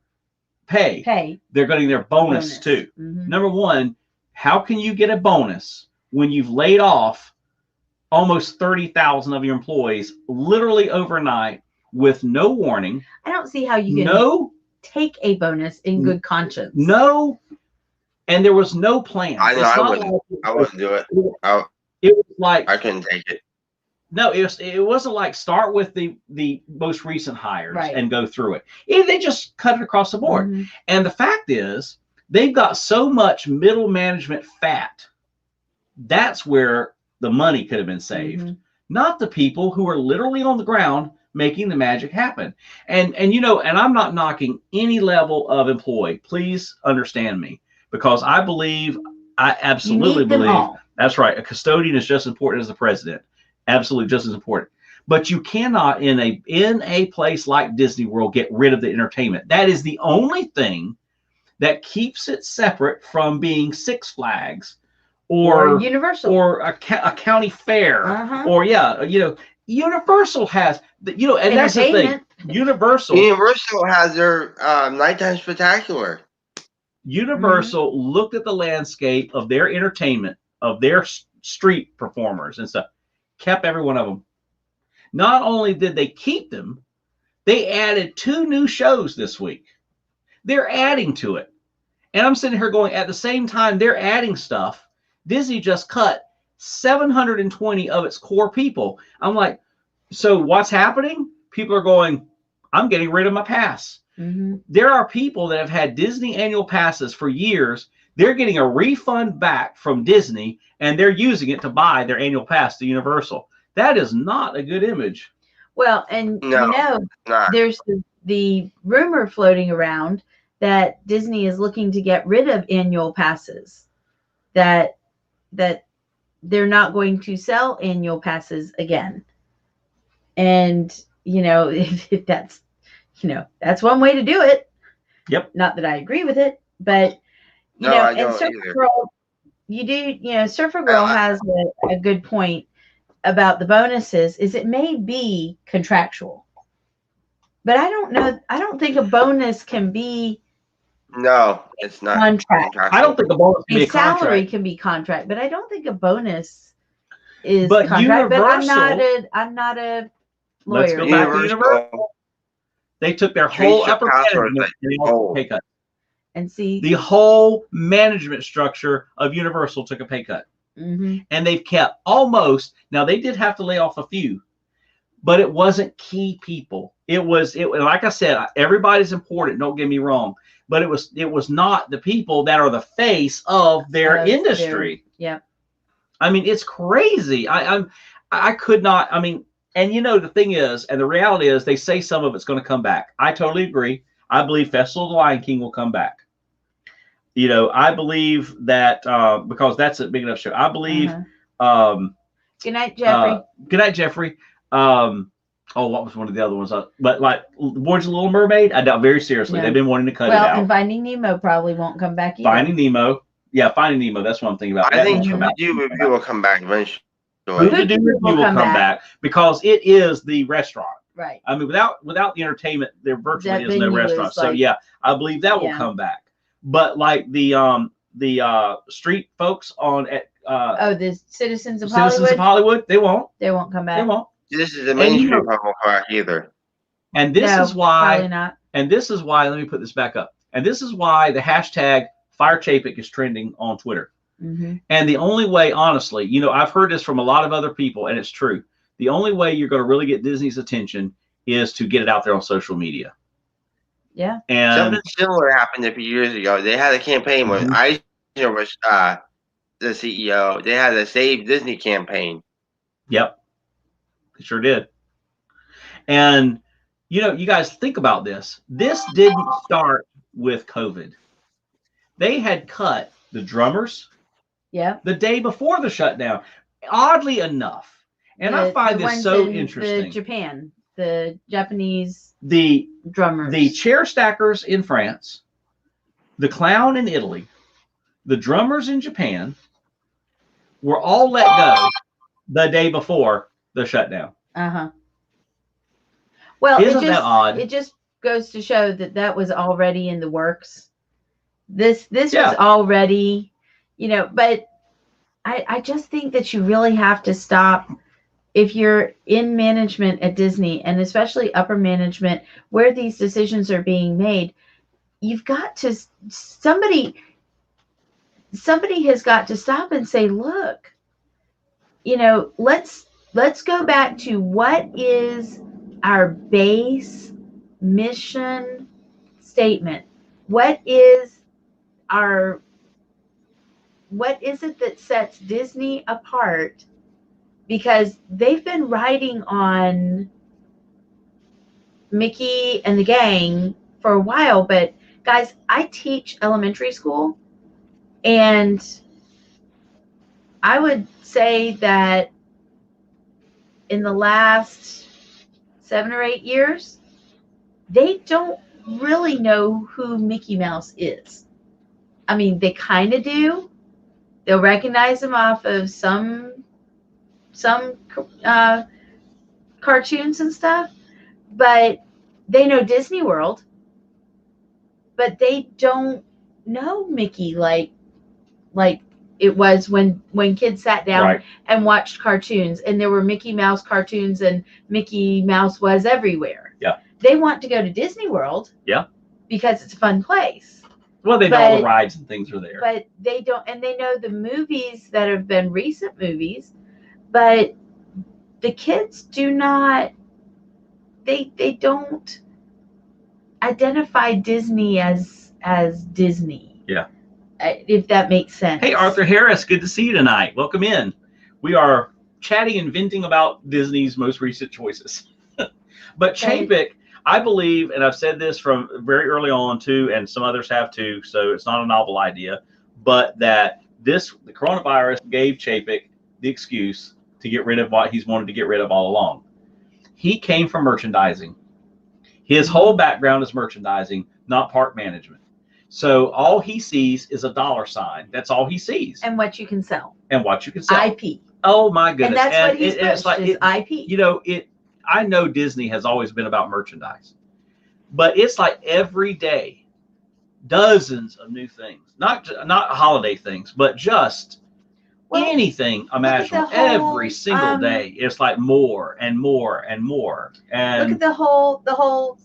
pay, they're getting their bonus too. Mhm. Number one, how can you get a bonus when you've laid off almost 30,000 of your employees literally overnight with no warning, I don't see how you can no, take a bonus in good conscience. no, and there was no plan. I know, It's I not wouldn't. like- I wouldn't do it. It was like I couldn't take it. no, it wasn't like start with the most recent hires Right. and go through it. They just cut it across the board. Mhm. And the fact is, they've got so much middle management fat. That's where the money could have been saved, Mhm. not the people who are literally on the ground making the magic happen. And you know, and I'm not knocking any level of employee. Please understand me, because I absolutely You need them believe all. that's right. A custodian is just as important as the president. Absolutely just as important. But you cannot in a place like Disney World get rid of the entertainment. That is the only thing that keeps it separate from being Six Flags or Universal. or a county fair Uh-huh. or Universal has and that's the thing. Entertainment. Universal has their nighttime spectacular. Universal looked at the landscape of their entertainment, of their street performers and stuff, kept every one of them. Not only did they keep them, they added 2 new shows this week. They're adding to it. And I'm sitting here going, at the same time they're adding stuff, Disney just cut 720 of its core people. I'm like, so what's happening? People are going, I'm getting rid of my pass. Mm-hmm. There are people that have had Disney annual passes for years. They're getting a refund back from Disney, and they're using it to buy their annual pass to Universal. That is not a good image. Well, and No. Not. there's the rumor floating around that Disney is looking to get rid of annual passes. That they're not going to sell annual passes again. And if that's that's one way to do it. Yep. Not that I agree with it, but No, I and don't Surfer either. Girl, Surfer Girl has a good point about the bonuses. Is it may be contractual, but I don't know. I don't think a bonus can be No, it's not. contract. I don't think a bonus can be A a contract. salary can be contract, but I don't think a bonus is But contract. But I'm Universal- not a Let's lawyer. go back to Universal. Universal. They took their Treats whole your upper passwords management like and they all took a gold. pay cut. And see, The whole management structure of Universal took a pay cut. mhm. And they've kept almost, now they did have to lay off a few, but it wasn't key people. It was like I said, everybody's important, don't get me wrong, but it was not the people that are the face of their industry. Yeah. I mean, it's crazy. I could not, I mean, and the thing is, and the reality is, they say some of it's going to come back. I totally agree. I believe Festival of the Lion King will come back. I believe that because that's a big enough show. I believe. Good night, Jeffrey. Good night, Jeffrey. What was one of the other ones? But like Voyage of the Little Mermaid, I doubt very seriously. No. They've been wanting to cut it Well, out. and Finding Nemo probably won't come back either. Finding Nemo. Yeah, Finding Nemo. That's what I'm thinking about. I That think won't come out. Scooby-Doo Review will come back eventually. Scooby-Doo Review will come back because it is the restaurant. Right. I mean, without the entertainment, there virtually That is no venue restaurant. is So like- yeah, I believe that will Yeah. come back. But like the street folks on at The Citizens of Hollywood, they won't. They won't come back. They won't. This is the mainstream won't come back either. And this No, is why. Probably not. And this is why. Let me put this back up. And this is why the hashtag Fire Chapek is trending on Twitter. Mm-hmm. And the only way, honestly, I've heard this from a lot of other people, and it's true. The only way you're going to really get Disney's attention is to get it out there on social media. Yeah. And Something similar happened a few years ago. They had a campaign when Eisner was the CEO. They had a Save Disney campaign. Yep. They sure did. And, you guys think about this. This didn't start with COVID. They had cut the drummers the day before the shutdown, oddly enough. And I find this so interesting. The Japanese the drummers, the chair stackers in France, the clown in Italy, the drummers in Japan were all let go the day before the shutdown. Well, isn't that odd? It just goes to show that was already in the works. This was already, but I just think that you really have to stop. If you're in management at Disney, and especially upper management where these decisions are being made, you've got to, somebody has got to stop and say, look, let's go back to what is our base mission statement. What is it that sets Disney apart? Because they've been riding on Mickey and the gang for a while. But guys, I teach elementary school, and I would say that in the last 7 or 8 years, they don't really know who Mickey Mouse is. I mean, they kind of do. They'll recognize him off of some cartoons and stuff, but they know Disney World, but they don't know Mickey like it was when kids sat down and watched cartoons, and there were Mickey Mouse cartoons and Mickey Mouse was everywhere. Yeah. They want to go to Disney World. Yeah. Because it's a fun place. Well, they know all the rides and things are there. But they don't, and they know the movies that have been recent movies, but the kids do not, they don't identify Disney as Disney. Yeah. If that makes sense. Hey, Arthur Harris, good to see you tonight. Welcome in. We are chatting and venting about Disney's most recent choices. But Chapek, I believe, and I've said this from very early on too, and some others have too, so it's not a novel idea, but that the coronavirus gave Chapek the excuse to get rid of what he's wanted to get rid of all along. He came from merchandising. His whole background is merchandising, not park management. So all he sees is a dollar sign. That's all he sees. And what you can sell. And what you can sell. IP. Oh my goodness. And that's what he's pushed, like, is IP. You know, I know Disney has always been about merchandise, but it's like every day, dozens of new things, not holiday things, but just anything imaginable. Every single day, it's like more and more and more. And look at the whole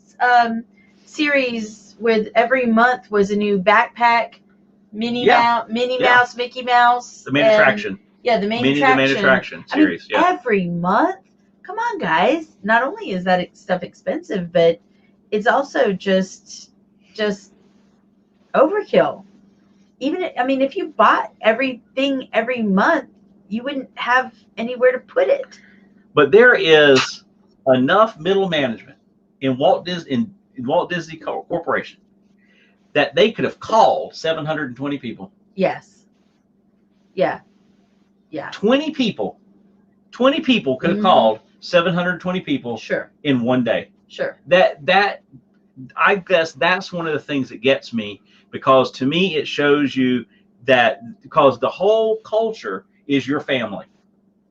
series with every month was a new backpack, Minnie Mouse, Mickey Mouse, the main attraction. Yeah, the main attraction series. I mean, every month. Come on, guys. Not only is that stuff expensive, but it's also just overkill. Even, I mean, if you bought everything every month, you wouldn't have anywhere to put it. But there is enough middle management in Walt Disney Corporation that they could have called 720 people. Yes. Yeah. 20 people could have called 720 people. Sure. In one day. Sure. That I guess that's one of the things that gets me, because to me it shows you that because the whole culture is your family.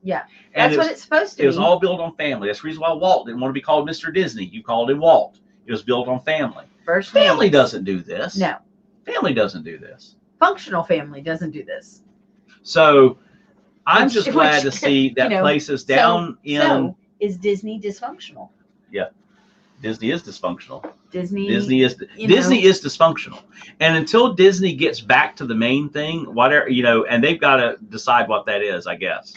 Yeah. That's what it's supposed to be. It was all built on family. That's the reason why Walt didn't want to be called Mr. Disney. You called him Walt. It was built on family. First family doesn't do this. No. Family doesn't do this. Functional family doesn't do this. So I'm just glad to see that places down in. So is Disney dysfunctional? Yeah, Disney is dysfunctional. Disney is dysfunctional, and until Disney gets back to the main thing, whatever and they've got to decide what that is, I guess.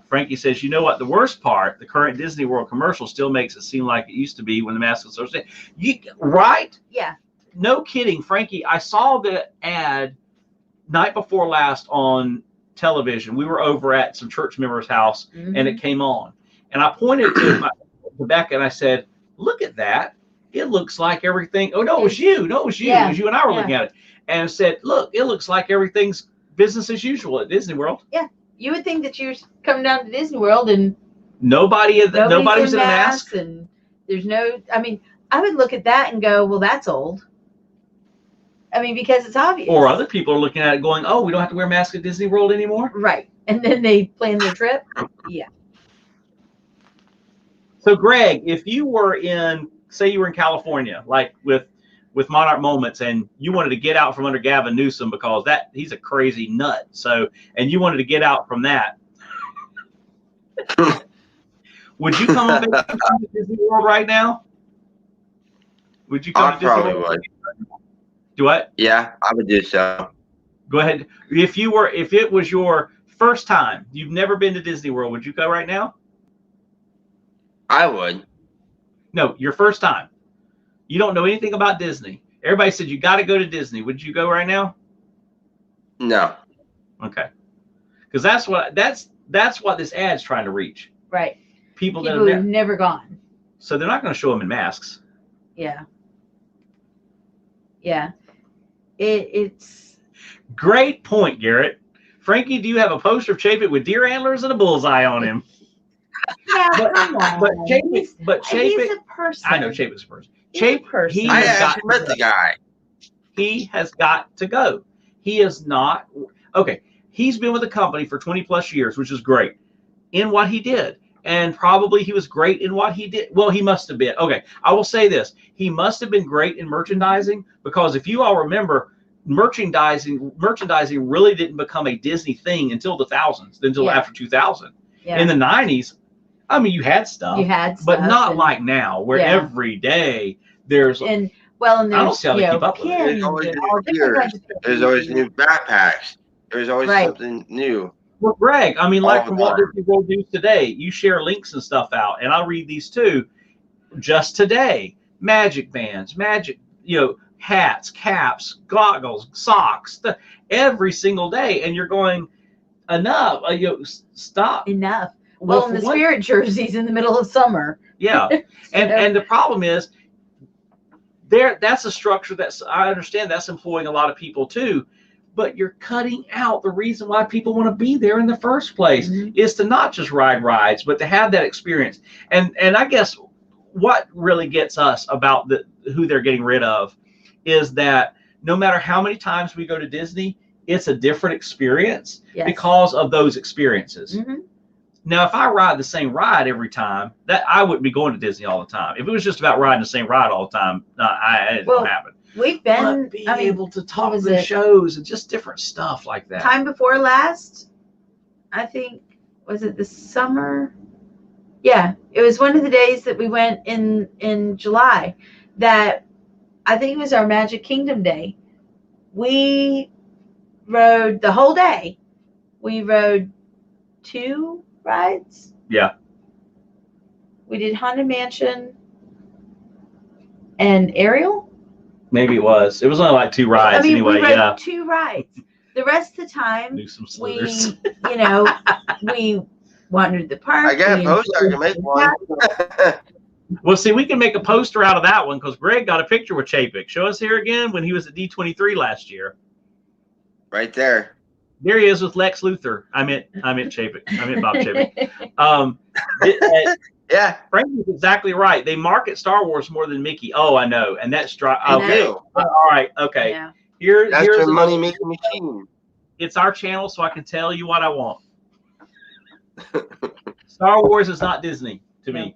Frankie says, you know what? The worst part, the current Disney World commercial still makes it seem like it used to be when the mask was so. Right? Yeah. No kidding, Frankie. I saw the ad night before last on television. We were over at some church member's house, and it came on, and I pointed to Rebecca and I said, "Look at that! It looks like everything." Oh no, it was you. No, it was you. Yeah. It was you and I were looking at it, and said, "Look, it looks like everything's business as usual at Disney World." Yeah, you would think that you're coming down to Disney World and nobody's in a mask, and there's no. I mean, I would look at that and go, "Well, that's old." I mean, because it's obvious. Or other people are looking at it going, "Oh, we don't have to wear masks at Disney World anymore." Right. And then they plan their trip. Yeah. So, Greg, if you were say you were in California, like with Monarch Moments, and you wanted to get out from under Gavin Newsom because he's a crazy nut. So, and you wanted to get out from that, would you come up to Disney World right now? Would you come to Disney World? Would. Do what? Yeah, I would do so. Go ahead. If it was your first time, you've never been to Disney World, would you go right now? I would. No, your first time. You don't know anything about Disney. Everybody said you got to go to Disney. Would you go right now? No. Okay. Because that's what this ad's trying to reach. Right. People that have never gone. So they're not going to show them in masks. Yeah. Yeah. It's great point, Garrett. Frankie, do you have a poster of Chapek with deer antlers and a bullseye on him? Yeah, come on. Chapek, he's a person. I know Chapek's a person. I actually met the guy. He has got to go. He is not okay. He's been with the company for 20 plus years, which is great in what he did. And probably he was great in what he did. Well, he must have been. Okay, I will say this. He must have been great in merchandising, because if you all remember, merchandising really didn't become a Disney thing until the until after 2000. Yeah. In the 90s, I mean, you had stuff, but not like now, where every day there's there's I don't see how they keep up with it. There's always new backpacks. There's always something new. Well, Greg, I mean, like from Walt Disney World News today, you share links and stuff out, and I'll read these too. Just today, magic bands, hats, caps, goggles, socks, every single day, and you're going, enough. Stop. Enough. Well, and the spirit jersey's in the middle of summer. Yeah, and the problem is that's a structure I understand that's employing a lot of people too, but you're cutting out the reason why people want to be there in the first place is to not just ride rides, but to have that experience. And I guess what really gets us about who they're getting rid of is that no matter how many times we go to Disney, it's a different experience because of those experiences. Now, if I ride the same ride every time, that I wouldn't be going to Disney all the time. If it was just about riding the same ride all the time, it won't happen. We've been able to talk to the shows and just different stuff like that. Time before last, I think, was it the summer? Yeah, it was one of the days that we went in July. That I think it was our Magic Kingdom day. We rode the whole day. We rode 2 rides. Yeah. We did Haunted Mansion and Ariel. Maybe it was. It was only like 2 rides anyway. We rode 2 rides. The rest of the time, we wandered the park. I got a poster. I can make one. Well, see, we can make a poster out of that one because Greg got a picture with Chapek. Show us here again when he was at D23 last year. Right there. There he is with Lex Luthor. I meant Chapek. I meant Bob Chapek. Yeah. Frankie's exactly right. They market Star Wars more than Mickey. Oh, I know. And that's Okay. All right. Okay. Yeah. Here's a money making machine. It's our channel, so I can tell you what I want. Star Wars is not Disney to me.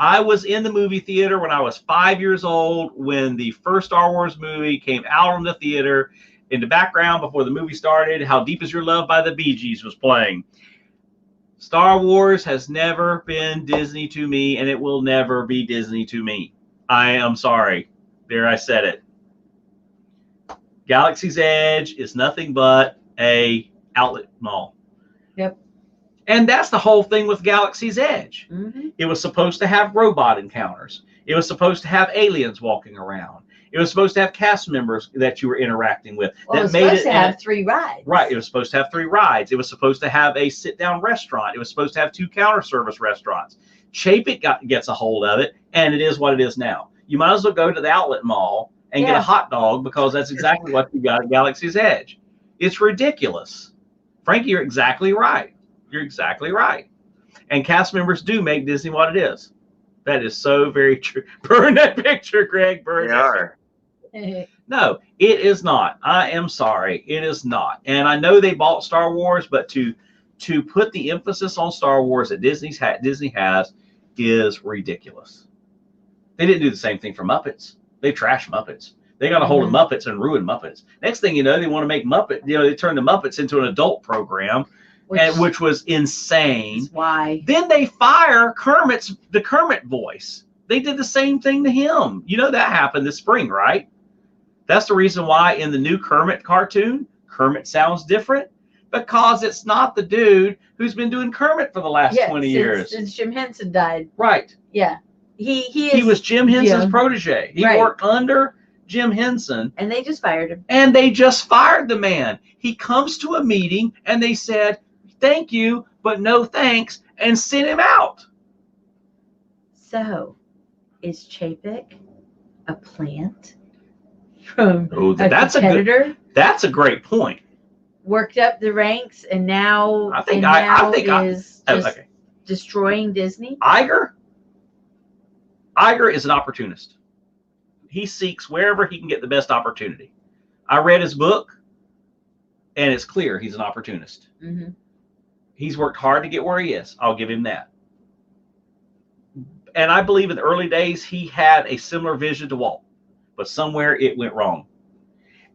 I was in the movie theater when I was 5 years old when the first Star Wars movie came out on the theater. In the background, before the movie started, How Deep Is Your Love by the Bee Gees was playing. Star Wars has never been Disney to me, and it will never be Disney to me. I am sorry. There, I said it. Galaxy's Edge is nothing but a outlet mall. Yep. And that's the whole thing with Galaxy's Edge. It was supposed to have robot encounters. It was supposed to have aliens walking around. It was supposed to have cast members that you were interacting with. Well, it was supposed to have 3 rides. Right. It was supposed to have 3 rides. It was supposed to have a sit-down restaurant. It was supposed to have 2 counter service restaurants. Chapek gets a hold of it, and it is what it is now. You might as well go to the outlet mall and get a hot dog because that's exactly what you got at Galaxy's Edge. It's ridiculous. Frankie, you're exactly right. You're exactly right. And cast members do make Disney what it is. That is so very true. Burn that picture, Greg. Burn it. No, it is not. I am sorry. It is not. And I know they bought Star Wars, but to put the emphasis on Star Wars that Disney has is ridiculous. They didn't do the same thing for Muppets. They trashed Muppets. They got a hold of Muppets and ruined Muppets. Next thing you know, they want to make Muppet. They turned the Muppets into an adult program, which was insane. Why? Then they fire the Kermit voice. They did the same thing to him. You know that happened this spring, right? That's the reason why in the new Kermit cartoon, Kermit sounds different, because it's not the dude who's been doing Kermit for the last 20 years. Since Jim Henson died. Right. Yeah. He was Jim Henson's protege. He worked under Jim Henson. And they just fired him. And they just fired the man. He comes to a meeting and they said, thank you, but no thanks, and sent him out. So, is Chapek a plant? From that's a great point. Worked up the ranks and now is destroying Disney. Iger is an opportunist. He seeks wherever he can get the best opportunity. I read his book, and it's clear he's an opportunist. He's worked hard to get where he is. I'll give him that. And I believe in the early days he had a similar vision to Walt. But somewhere it went wrong.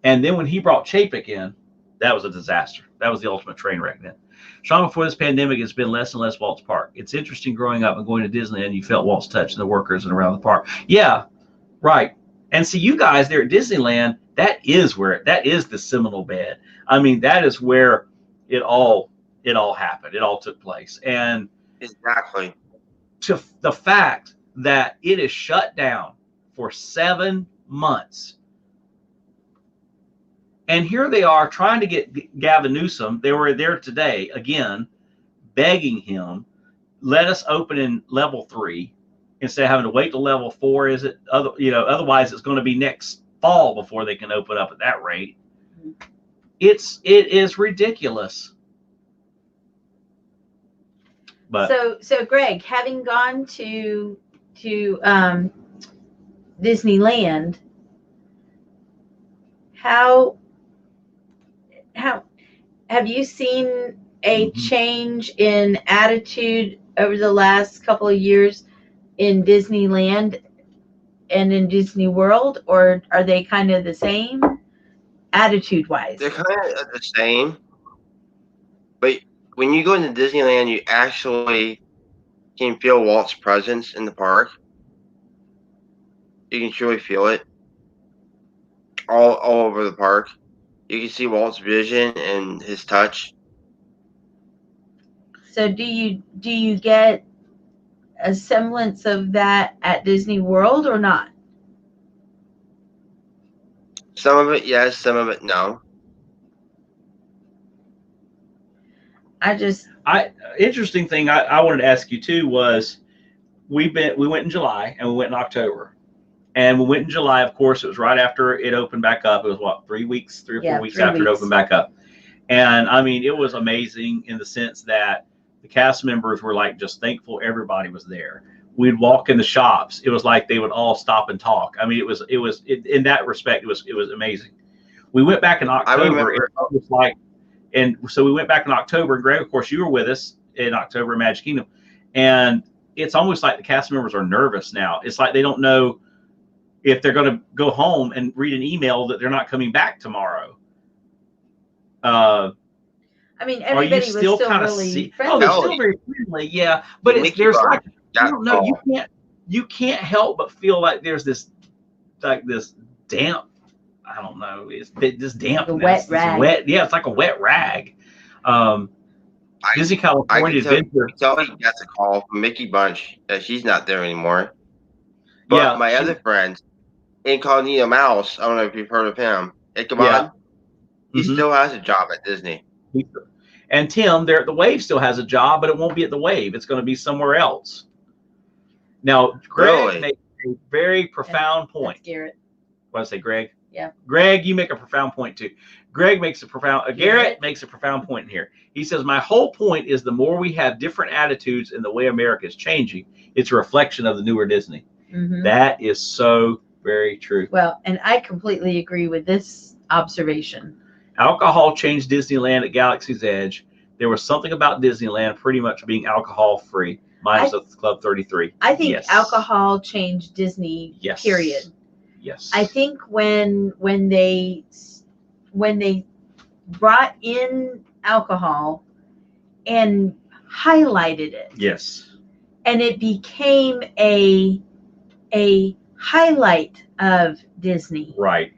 And then when he brought Chapek in, that was a disaster. That was the ultimate train wreck then. Sean, before this pandemic, it's been less and less Walt's Park. It's interesting growing up and going to Disneyland, you felt Walt's touch and the workers and around the park. Yeah, right. And see, you guys there at Disneyland, that is the seminal bed. I mean, that is where it all happened. It all took place. And exactly to the fact that it is shut down for 7 months. And here they are trying to get Gavin Newsom. They were there today again, begging him, let us open in level 3 instead of having to wait to level 4. Is it otherwise it's going to be next fall before they can open up at that rate. It is ridiculous. But so Greg, having gone to Disneyland, how have you seen a change in attitude over the last couple of years in Disneyland and in Disney World, or are they kind of the same attitude wise? They're kind of the same, but when you go into Disneyland, you actually can feel Walt's presence in the park. You can truly feel it all over the park. You can see Walt's vision and his touch. So do you get a semblance of that at Disney World or not? Some of it, yes. Some of it, no. Interesting thing I wanted to ask you too was we went in July and we went in October. And we went in July, of course, it was right after it opened back up. It was what, 3 or 4 weeks after it opened back up. And I mean, it was amazing in the sense that the cast members were like just thankful everybody was there. We'd walk in the shops. It was like they would all stop and talk. I mean, it was in that respect, it was amazing. We went back in October. It was like, and so we went back in October. And Greg, of course, you were with us in October in Magic Kingdom. And it's almost like the cast members are nervous now. It's like they don't know if they're going to go home and read an email that they're not coming back tomorrow. I mean, everybody was still really friendly. Oh, they're still very friendly, yeah. But there's like, I don't know, you can't help but feel like there's this damp, I don't know, it's this dampness. A wet rag. It's like a wet rag. Disney California Adventure. Tell me, that's a call from Mickey Bunch that she's not there anymore. But my other friend, Incognito Mouse, I don't know if you've heard of him. Ichabod, he still has a job at Disney. And Tim, there at the Wave still has a job, but it won't be at the Wave. It's going to be somewhere else. Now, Greg makes a very profound point. That's Garrett. What did I say, Greg? Yeah. Greg, you make a profound point too. Garrett makes a profound point in here. He says, my whole point is the more we have different attitudes in the way America is changing, it's a reflection of the newer Disney. That is so very true. Well, and I completely agree with this observation. Alcohol changed Disneyland at Galaxy's Edge. There was something about Disneyland pretty much being alcohol free, minus the Club 33. I think alcohol changed Disney. Period. Yes. I think when they brought in alcohol and highlighted it. Yes. And it became a highlight of Disney. Right.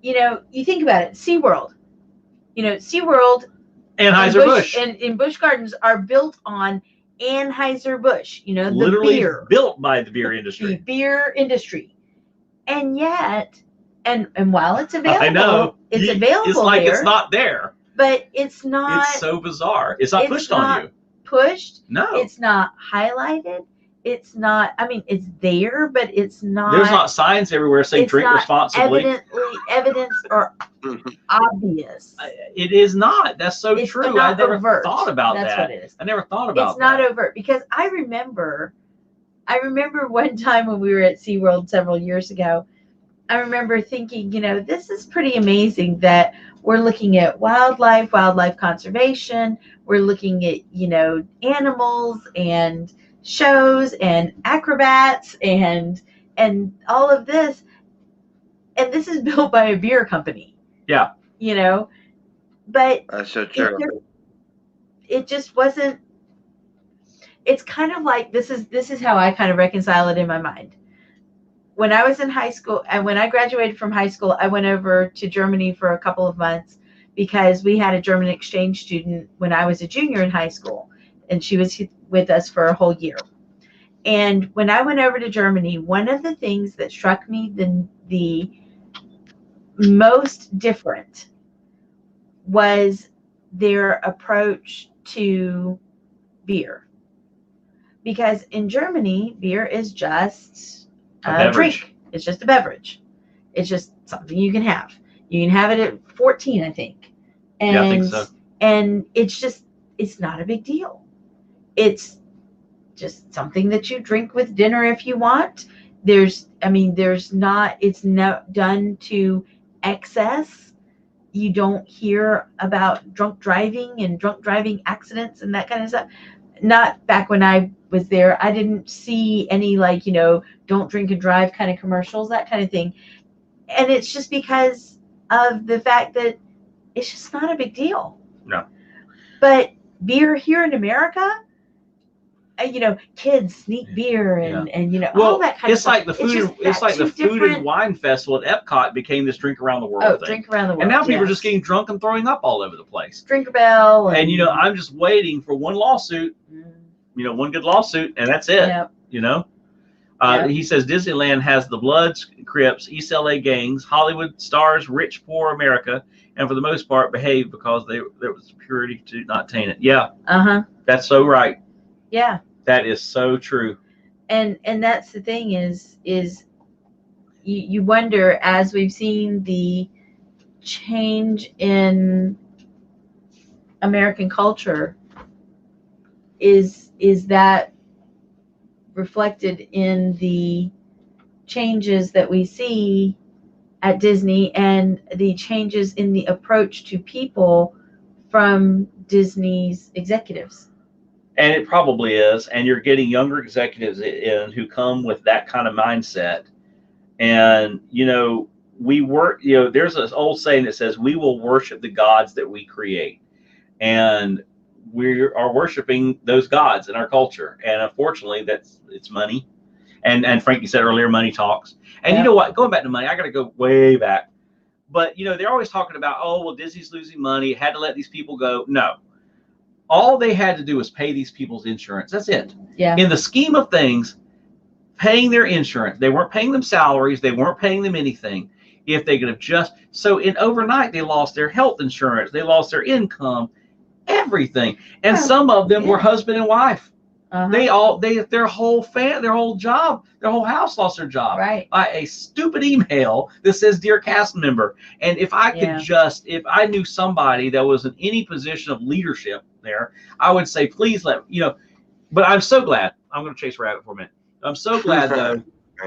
You know, you think about it, SeaWorld. You know, SeaWorld Anheuser-Busch and in Busch Gardens are built on Anheuser-Busch, you know, the literally beer. Built by the beer industry. The beer industry. And yet, and while it's available, I know. It's available. It's like there, it's not there. But it's not. It's so bizarre. It's not pushed on you. Pushed. No. It's not highlighted. It's not. I mean, it's there, but it's not. There's not signs everywhere saying drink responsibly. Evidence or obvious. It is not. That's so it's true. I never thought about that. That's what it is. I never thought about It's not overt because I remember one time when we were at SeaWorld several years ago. I remember thinking, you know, this is pretty amazing that we're looking at wildlife conservation. We're looking at, you know, animals and shows and acrobats and all of this. And this is built by a beer company. Yeah. You know, but that's so true. It just wasn't. It's kind of like this is how I kind of reconcile it in my mind. When I was in high school and when I graduated from high school, I went over to Germany for a couple of months because we had a German exchange student when I was a junior in high school, and she was with us for a whole year. And when I went over to Germany, one of the things that struck me the most different, was their approach to beer. Because in Germany, beer is just a drink. It's just a beverage. It's just something you can have. You can have it at 14, I think. And, I think so. And it's not a big deal. It's just something that you drink with dinner if you want. It's not done to excess. You don't hear about drunk driving and drunk driving accidents and that kind of stuff. Not back when I was there. I didn't see any don't drink and drive kind of commercials, that kind of thing. And it's just because of the fact that it's just not a big deal. No. But beer here in America, kids sneak beer and all that kind of stuff. It's like the food and wine festival at Epcot became this drink around the world thing. Drink around the world. And now people are just getting drunk and throwing up all over the place. Drinkerbell. And I'm just waiting for one lawsuit, one good lawsuit, and that's it. Yep. He says Disneyland has the Bloods, Crips, East LA gangs, Hollywood stars, rich, poor America, and for the most part behave because there was purity to not taint it. Yeah. That's so right. Yeah. That is so true. And that's the thing is you wonder, as we've seen the change in American culture, is that reflected in the changes that we see at Disney and the changes in the approach to people from Disney's executives? And it probably is. And you're getting younger executives in who come with that kind of mindset. And, there's this old saying that says, we will worship the gods that we create. And we are worshiping those gods in our culture. And unfortunately, it's money. And Frankie said earlier, money talks. And you know what? Going back to money, I got to go way back. But, they're always talking about, oh, well, Disney's losing money, had to let these people go. No. All they had to do was pay these people's insurance. That's it. Yeah. In the scheme of things, paying their insurance, they weren't paying them salaries, they weren't paying them anything. If they could have in overnight, they lost their health insurance, they lost their income, everything. And some of them were husband and wife. Their whole job, their whole house lost their job by a stupid email that says, "Dear cast member." And if I could if I knew somebody that was in any position of leadership there, I would say, please let But I'm so glad. I'm going to chase rabbit for a minute. I'm so glad though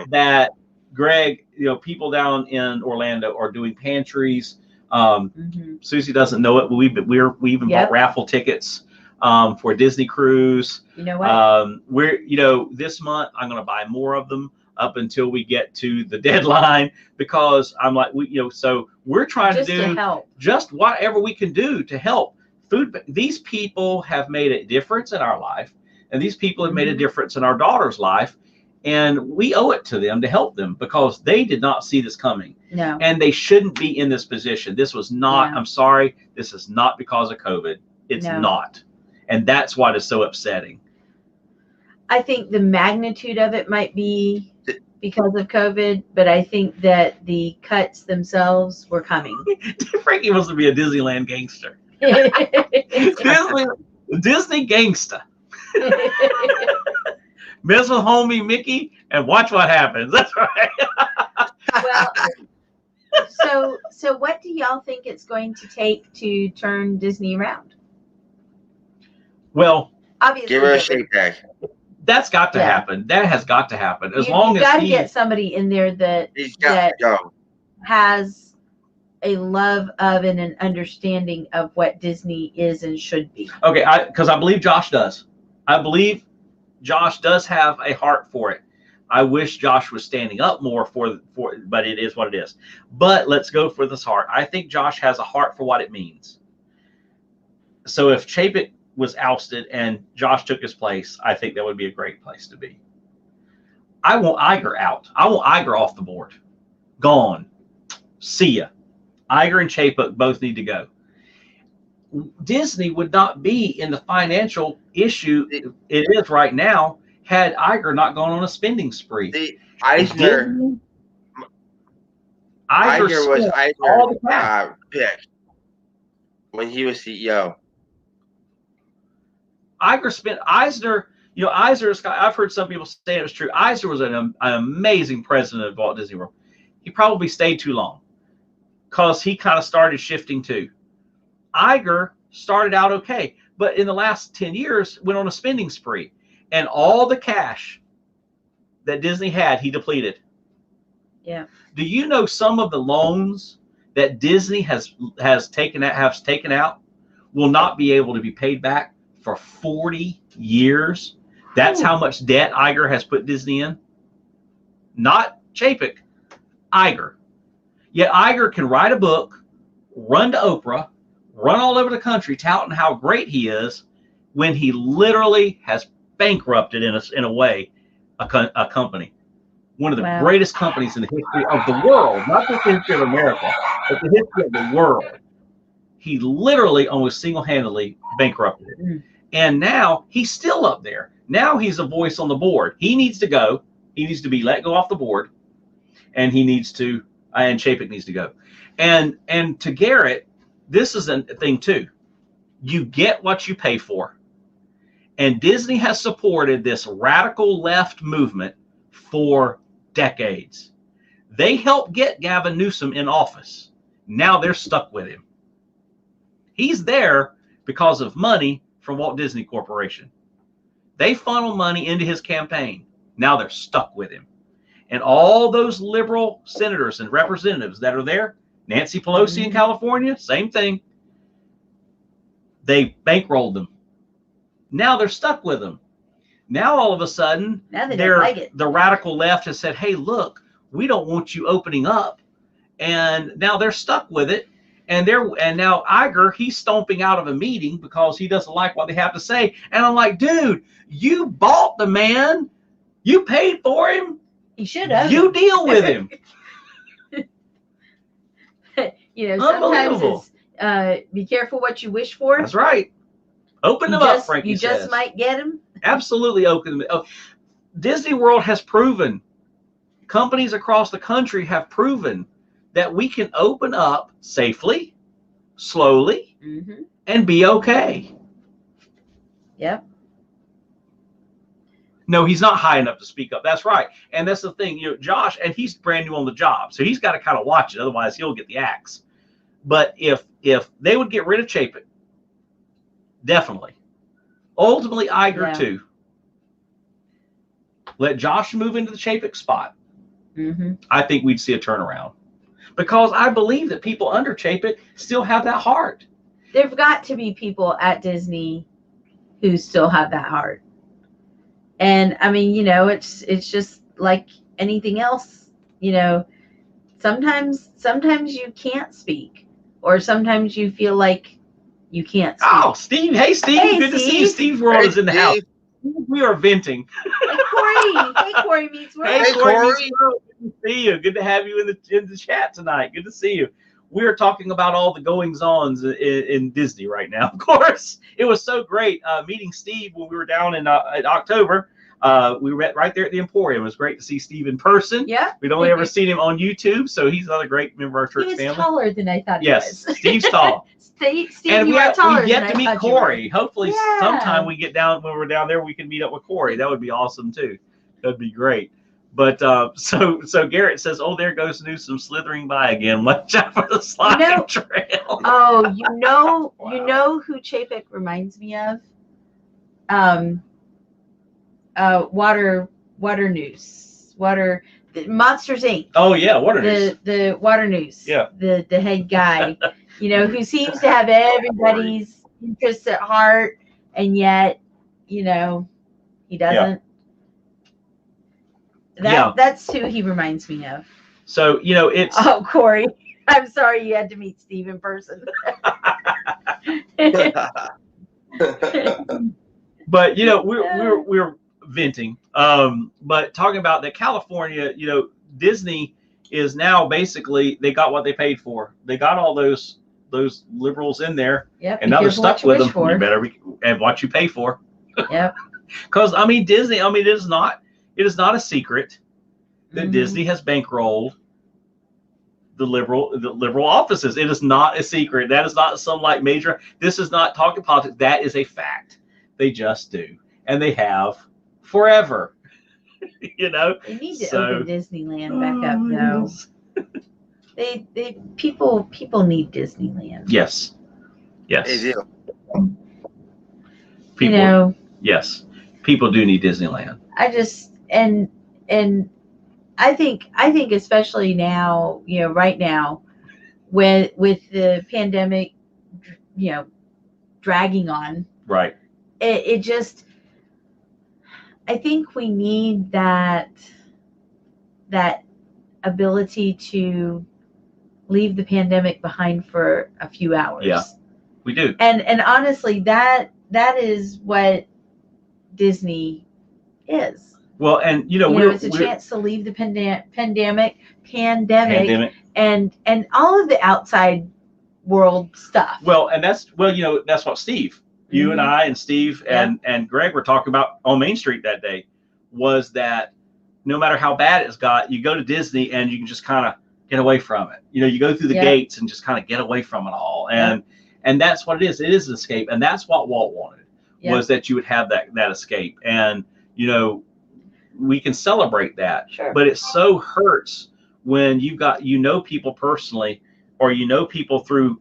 that Greg, people down in Orlando are doing pantries. Susie doesn't know it, but we even bought raffle tickets for a Disney cruise. You know what? We're this month I'm going to buy more of them up until we get to the deadline, because I'm like so we're trying to do just whatever we can do to help. These people have made a difference in our life, and these people have made a difference in our daughter's life, and we owe it to them to help them, because they did not see this coming. No. And they shouldn't be in this position. This was not. I'm sorry. This is not because of COVID. It's not. And that's why it's so upsetting. I think the magnitude of it might be because of COVID, but I think that the cuts themselves were coming. Frankie wants to be a Disneyland gangster. Disney gangster. Mess with homie Mickey and watch what happens. That's right. Well, so what do y'all think it's going to take to turn Disney around? Well, obviously, give her a shake back. That's got to happen. That has got to happen. As long as you got to get somebody in there that has a love of and an understanding of what Disney is and should be. Okay, because I believe Josh does. I believe Josh does have a heart for it. I wish Josh was standing up more for, but it is what it is. But let's go for this heart. I think Josh has a heart for what it means. So if Chapek was ousted and Josh took his place, I think that would be a great place to be. I want Iger out. I want Iger off the board. Gone. See ya. Iger and Chapek both need to go. Disney would not be in the financial issue it is right now had Iger not gone on a spending spree. Iger was Iger's pick. when he was CEO. Eisner, I've heard some people say it was true. Eisner was an amazing president of Walt Disney World. He probably stayed too long because he kind of started shifting too. Iger started out okay, but in the last 10 years went on a spending spree, and all the cash that Disney had, he depleted. Yeah. Do you know some of the loans that Disney has taken out will not be able to be paid back for 40 years? That's how much debt Iger has put Disney in. Not Chapek, Iger. Yet Iger can write a book, run to Oprah, run all over the country touting how great he is, when he literally has bankrupted in a way a company. One of the greatest companies in the history of the world, not just the history of America, but the history of the world. He literally almost single-handedly bankrupted it. And now he's still up there. Now he's a voice on the board. He needs to go. He needs to be let go off the board. And and Chapek needs to go. And to Garrett, this is a thing too. You get what you pay for. And Disney has supported this radical left movement for decades. They helped get Gavin Newsom in office. Now they're stuck with him. He's there because of money from Walt Disney Corporation. They funnel money into his campaign. Now they're stuck with him. And all those liberal senators and representatives that are there, Nancy Pelosi in California, same thing. They bankrolled them. Now they're stuck with them. Now all of a sudden, the radical left has said, hey, look, we don't want you opening up. And now they're stuck with it. And now Iger, he's stomping out of a meeting because he doesn't like what they have to say. And I'm like, dude, you bought the man. You paid for him. He should have. You deal with him. Sometimes it's be careful what you wish for. That's right. Open them up, Frankie You just might get them. Absolutely open them. Disney World has proven, companies across the country have proven that we can open up safely, slowly, and be okay. Yep. No, he's not high enough to speak up. That's right. And that's the thing, Josh, and he's brand new on the job, so he's got to kind of watch it. Otherwise, he'll get the axe. But if they would get rid of Chapek, definitely. Ultimately, Iger too. Let Josh move into the Chapek spot. I think we'd see a turnaround. Because I believe that people under Chapek still have that heart. There've got to be people at Disney who still have that heart. And I mean, it's just like anything else, sometimes you can't speak, or sometimes you feel like you can't speak. Oh, Steve. Hey, Steve. Good to see you. Steve's World is in the house. We are venting. Hey, Corey. Hey, Corey meets World. Hey, Corey. Good to see you. Good to have you in the chat tonight. Good to see you. We are talking about all the goings-ons in Disney right now. Of course, it was so great meeting Steve when we were down in October. We were right there at the Emporium. It was great to see Steve in person. Yeah. We'd only ever seen him on YouTube, so he's another great member of our church family. He was taller than I thought he was. Yes, Steve's tall. Steve, and we yet to meet Corey. Hopefully sometime we get down, when we're down there, we can meet up with Corey. That would be awesome too. That'd be great. But so Garrett says, oh, there goes Newsom slithering by again. Watch out for the sliding trail. Oh, wow. You know who Chapek reminds me of? Water News. Monsters Inc. Oh yeah, Water News. The Water News. Yeah. The head guy, who seems to have everybody's interests at heart, and yet, he doesn't. Yeah. That's who he reminds me of. So, it's... Oh, Corey, I'm sorry you had to meet Steve in person. But, we're venting. But talking about that California, Disney is now basically, they got what they paid for. They got all those liberals in there. Yep. And now they're stuck with them. You better and what you pay for. Yep. Because, Disney, it is not a secret that Disney has bankrolled the liberal offices. It is not a secret. That is not some like major. This is not talking politics. That is a fact. They just do, and they have forever. You know. They need to open Disneyland back up, though. They people need Disneyland. Yes. Yes. They do. People, you know. Yes. People do need Disneyland. I just and I think especially now, right now, with the pandemic, dragging on. Right. It just, I think we need that ability to leave the pandemic behind for a few hours. Yeah, we do. And honestly, that is what Disney is. Well, and it's a chance to leave the pandemic and all of the outside world stuff. Well, and that's what Steve, you and I and Steve and Greg were talking about on Main Street that day, was that no matter how bad it's got, you go to Disney and you can just kind of get away from it. You go through the gates and just kind of get away from it all. And that's what it is. It is an escape. And that's what Walt wanted, was that you would have that escape. And, we can celebrate that. Sure. But it so hurts when you've got, people personally, or people through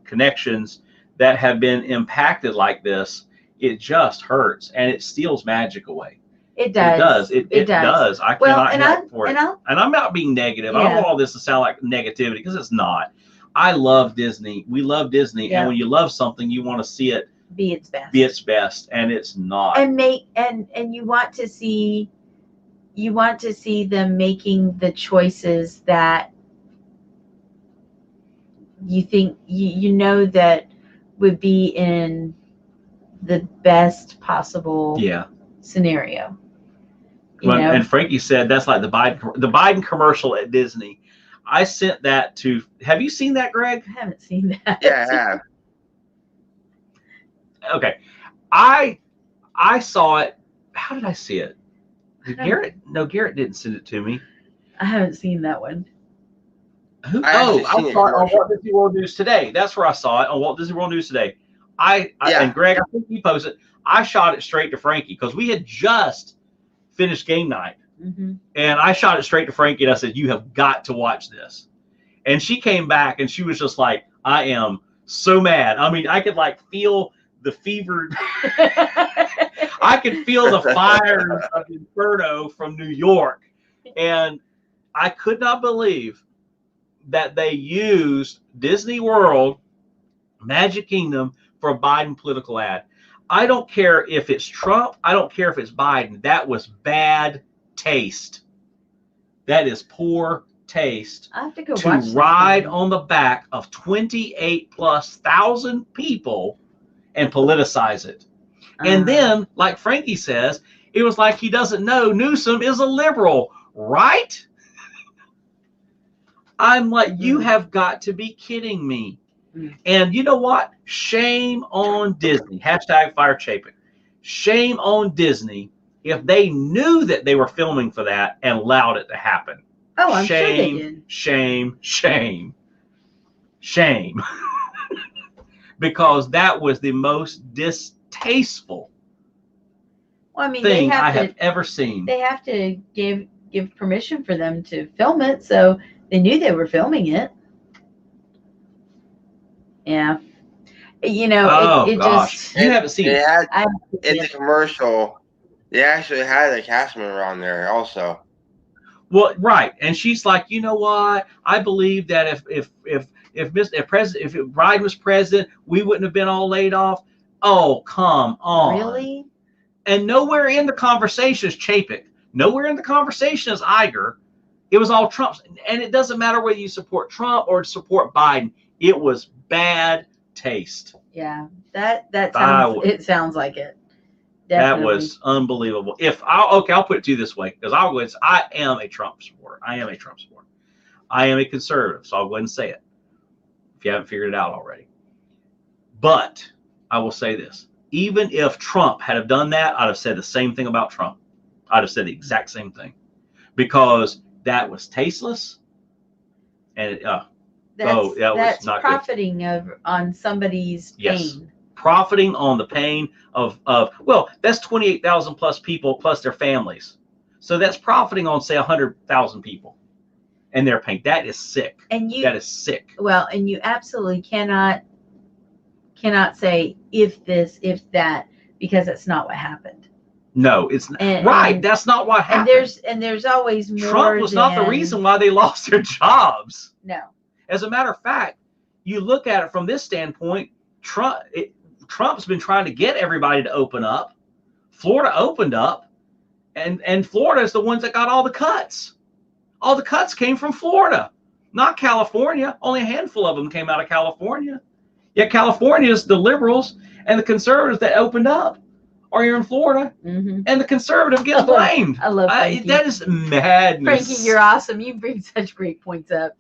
connections that have been impacted like this. It just hurts, and it steals magic away. It does. It does. I cannot help for it. And I'm not being negative. I don't want all this to sound like negativity, because it's not. I love Disney. We love Disney. Yeah. And when you love something, you want to see it be its best. And it's not. And you want to see them making the choices that you think that would be in the best possible scenario. And Frankie said that's like the Biden commercial at Disney. I sent that to. Have you seen that, Greg? I haven't seen that. Yeah, I have. Okay, I saw it. How did I see it? Garrett? No, Garrett didn't send it to me. I haven't seen that one. I saw it on Walt Disney World News Today. That's where I saw it, on Walt Disney World News Today. And Greg, I think you posted. I shot it straight to Frankie because we had just finished game night, and I shot it straight to Frankie, and I said, "You have got to watch this." And she came back, and she was just like, "I am so mad." I mean, I could feel the fever. I could feel the fires of Inferno from New York, and I could not believe that they used Disney World, Magic Kingdom, for a Biden political ad. I don't care if it's Trump. I don't care if it's Biden. That was bad taste. That is poor taste. I have to go to watch ride on the back of 28,000+ people and politicize it. And then, like Frankie says, it was like he doesn't know Newsom is a liberal, right? I'm like, you have got to be kidding me. And you know what? Shame on Disney. #Fire Chapin. Shame on Disney if they knew that they were filming for that and allowed it to happen. Oh, I'm sure they did. Shame. Because that was the most distasteful thing I have ever seen. They have to give permission for them to film it, so they knew they were filming it. Yeah. It gosh. just... You haven't seen it. In the commercial, they actually had a cast member on there also. Well, right. And she's like, you know what? I believe that if Biden was president, we wouldn't have been all laid off. Oh, come on. Really? And nowhere in the conversation is Chapek. Nowhere in the conversation is Iger. It was all Trump's. And it doesn't matter whether you support Trump or support Biden. It was bad taste. Yeah, that sounds. It sounds like it. Definitely. That was unbelievable. I'll put it to you this way, because I am a Trump supporter. I am a conservative, so I'll go ahead and say it if you haven't figured it out already. But I will say this: even if Trump had have done that, I'd have said the same thing about Trump. I'd have said the exact same thing, because that was tasteless. And That's that was not profiting on somebody's Yes. pain. Profiting on the pain of well, that's 28,000 plus people plus their families. So that's profiting on, say, 100,000 people and their pain. That is sick. That is sick. Well, and you absolutely cannot say if this, if that, because that's not what happened. No, it's right. That's not what happened. And there's always more. Trump was not the reason why they lost their jobs. No. As a matter of fact, you look at it from this standpoint, Trump's been trying to get everybody to open up. Florida opened up, and Florida is the ones that got all the cuts. All the cuts came from Florida, not California. Only a handful of them came out of California. Yet California is the liberals and the conservatives that opened up are here in Florida, and the conservative gets blamed. I love Frankie. That is madness. Frankie, you're awesome. You bring such great points up.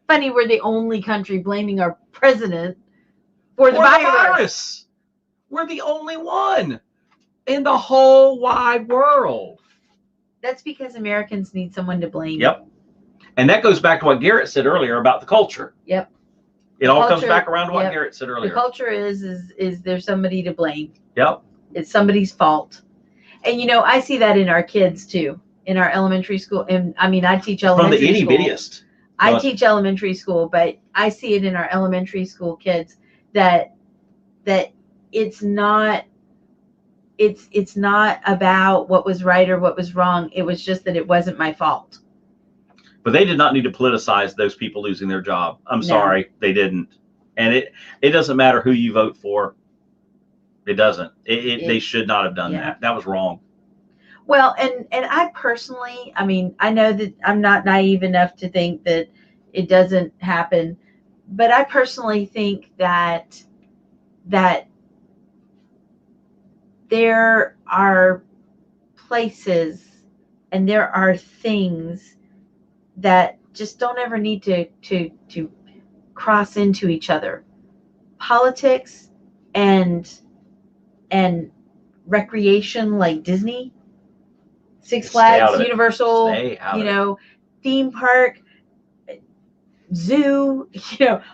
Funny, we're the only country blaming our president for the virus. We're the only one in the whole wide world. That's because Americans need someone to blame. Yep. And that goes back to what Garrett said earlier about the culture. Yep. It all comes back around to what Garrett said earlier. The culture is there's somebody to blame. Yep. It's somebody's fault. And I see that in our kids too, in our elementary school. And I mean, I teach elementary school. From the itty bittiest. I teach elementary school, but I see it in our elementary school kids that it's not about what was right or what was wrong. It was just that it wasn't my fault. But they did not need to politicize those people losing their job. I'm sorry, they didn't. And it doesn't matter who you vote for. It doesn't. They should not have done that. That was wrong. Well, and I personally, I mean, I know that I'm not naive enough to think that it doesn't happen, but I personally think that there are places and there are things that just don't ever need to cross into each other. Politics and recreation, like Disney, Six Flags, Universal, theme park, zoo,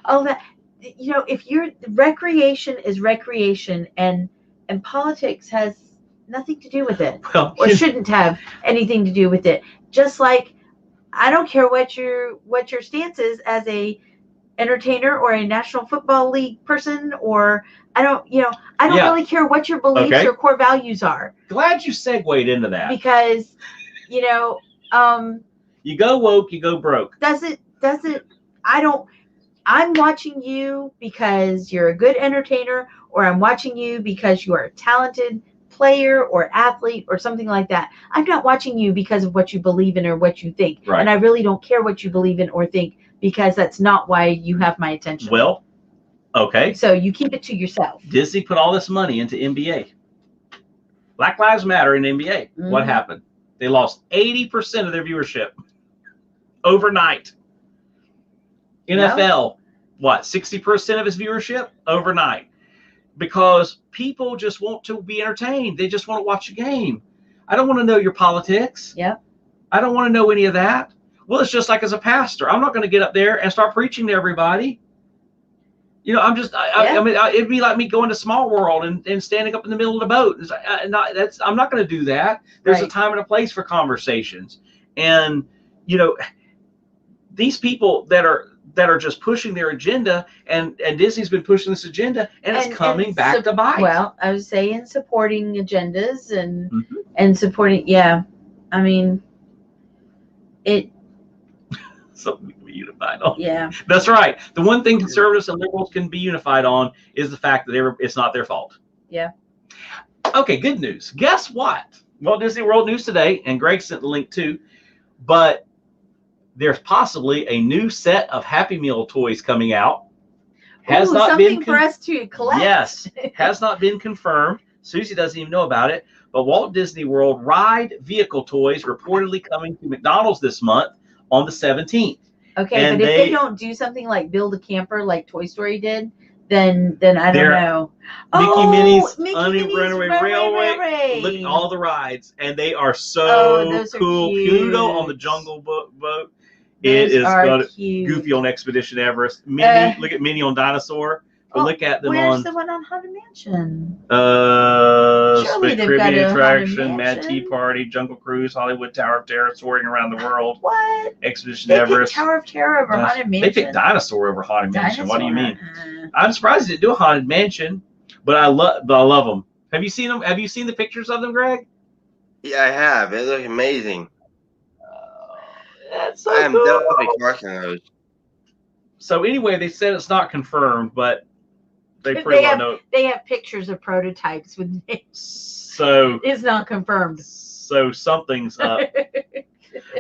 all that. If recreation is recreation and politics has nothing to do with it, or shouldn't have anything to do with it. Just like I don't care what your stance is as a entertainer or a National Football League person, or I don't really care what your beliefs or core values are. Glad you segued into that. Because, you go woke, you go broke. I'm watching you because you're a good entertainer, or I'm watching you because you are a talented player or athlete or something like that. I'm not watching you because of what you believe in or what you think. Right. And I really don't care what you believe in or think, because that's not why you have my attention. Well, okay. So you keep it to yourself. Disney put all this money into NBA. Black Lives Matter in NBA. Mm-hmm. What happened? They lost 80% of their viewership overnight. NFL, 60% of its viewership overnight. Because people just want to be entertained. They just want to watch a game. I don't want to know your politics. Yep. I don't want to know any of that. Well, it's just like as a pastor. I'm not going to get up there and start preaching to everybody. I mean, it'd be like me going to Small World and standing up in the middle of the boat. I'm not going to do that. There's a time and a place for conversations. And, these people that are just pushing their agenda, and Disney's been pushing this agenda, and it's coming back to bite. Well, I was saying supporting agendas and supporting, I mean, it. Something we can be unified on. Yeah. That's right. The one thing conservatives and liberals can be unified on is the fact that it's not their fault. Yeah. Okay, good news. Guess what? Walt Disney World News today, and Greg sent the link too, but there's possibly a new set of Happy Meal toys coming out. Has not been for us to collect. Yes, has not been confirmed. Susie doesn't even know about it. But Walt Disney World ride vehicle toys reportedly coming to McDonald's this month on the 17th. Okay, and but if they don't do something like build a camper like Toy Story did, then I don't know. Mickey Minnie's Runaway Railway. Look at all the rides, and they are so cool. Pluto on the Jungle Boat. It is are cute. Goofy on Expedition Everest. Minnie, look at Minnie on Dinosaur. But look at them where's on. the one on Haunted Mansion? Surely they've Caribbean got a Attraction, Haunted Mad Tea Mansion. Party, Jungle Cruise, Hollywood Tower of Terror, Soaring Around the World. What? Expedition They Everest. picked Tower of Terror over Haunted Mansion. They picked Dinosaur over Haunted Mansion. What do you mean? Dinosaur. I'm surprised they didn't do a Haunted Mansion, but I love them. Have you seen them? Have you seen the pictures of them, Greg? Yeah, I have. It looks amazing. That's so I am cool. definitely collecting those. So anyway, they said it's not confirmed, but they pretty well know. They have pictures of prototypes with names. So it's not confirmed. So something's up.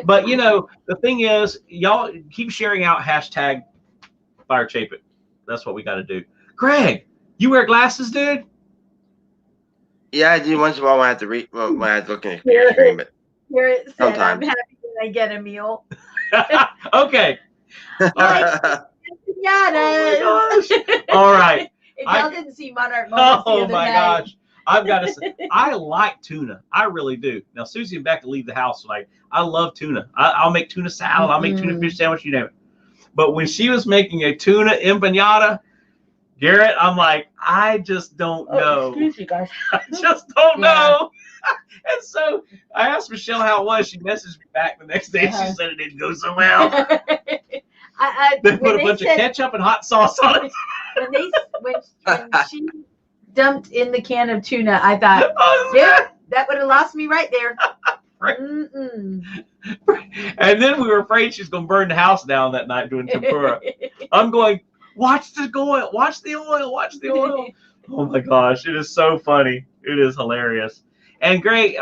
But you know, the thing is, y'all keep sharing out hashtag Fire Chapin. That's what we got to do. Greg, you wear glasses, dude? Yeah, I do once in a while when I have to when I have to look in the computer screen, but Here it said, sometimes. I'm happy when I get a meal. Okay. All right. Oh all right. If y'all didn't see Monarch Moments the other my night. gosh. I've got to say, I like tuna. I really do. Now, Susie and Becca leave the house tonight. I love tuna. I'll make tuna salad. I'll make tuna fish sandwich, you name it. But when she was making a tuna empanada, Garrett, I'm like, I just don't know. Excuse me, guys. I just don't know. And so I asked Michelle how it was. She messaged me back the next day. She said it didn't go so well. They put a bunch of ketchup and hot sauce on it. When she dumped in the can of tuna, I thought, that would have lost me right there. Right. And then we were afraid she's going to burn the house down that night doing tempura. I'm going, watch the oil, watch the oil, watch the oil. Oh my gosh, it is so funny. It is hilarious. And Greg,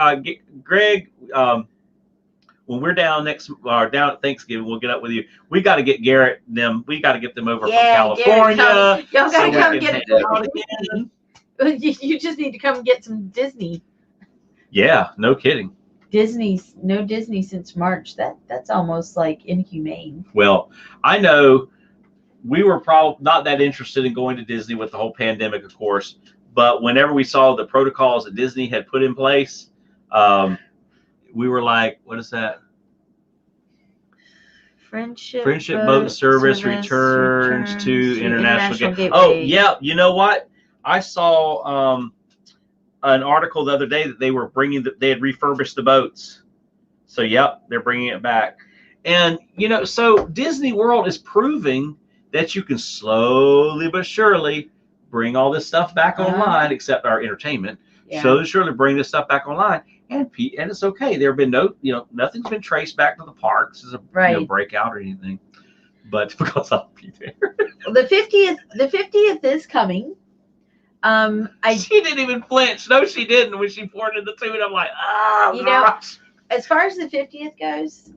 when we're down down at Thanksgiving, we'll get up with you. We got to get Garrett and them. We got to get them over from California. Y'all got to come get it. You just need to come get some Disney. Yeah, no kidding. No Disney since March. That's almost like inhumane. Well, I know we were probably not that interested in going to Disney with the whole pandemic, of course. But whenever we saw the protocols that Disney had put in place, we were like, what is that? Friendship boat service returns to International Gateway. Oh, yeah. You know what? I saw an article the other day that they were they had refurbished the boats. So, yep, they're bringing it back. And, you know, so Disney World is proving that you can slowly but surely bring all this stuff back online, except our entertainment. Yeah. Slowly but surely bring this stuff back online. And it's okay. There have been nothing's been traced back to the parks as a breakout or anything. But because I'll be there. Well, the 50th is coming. She didn't even flinch. No, she didn't when she poured in the tune. I'm like, oh, gosh. As far as the 50th goes,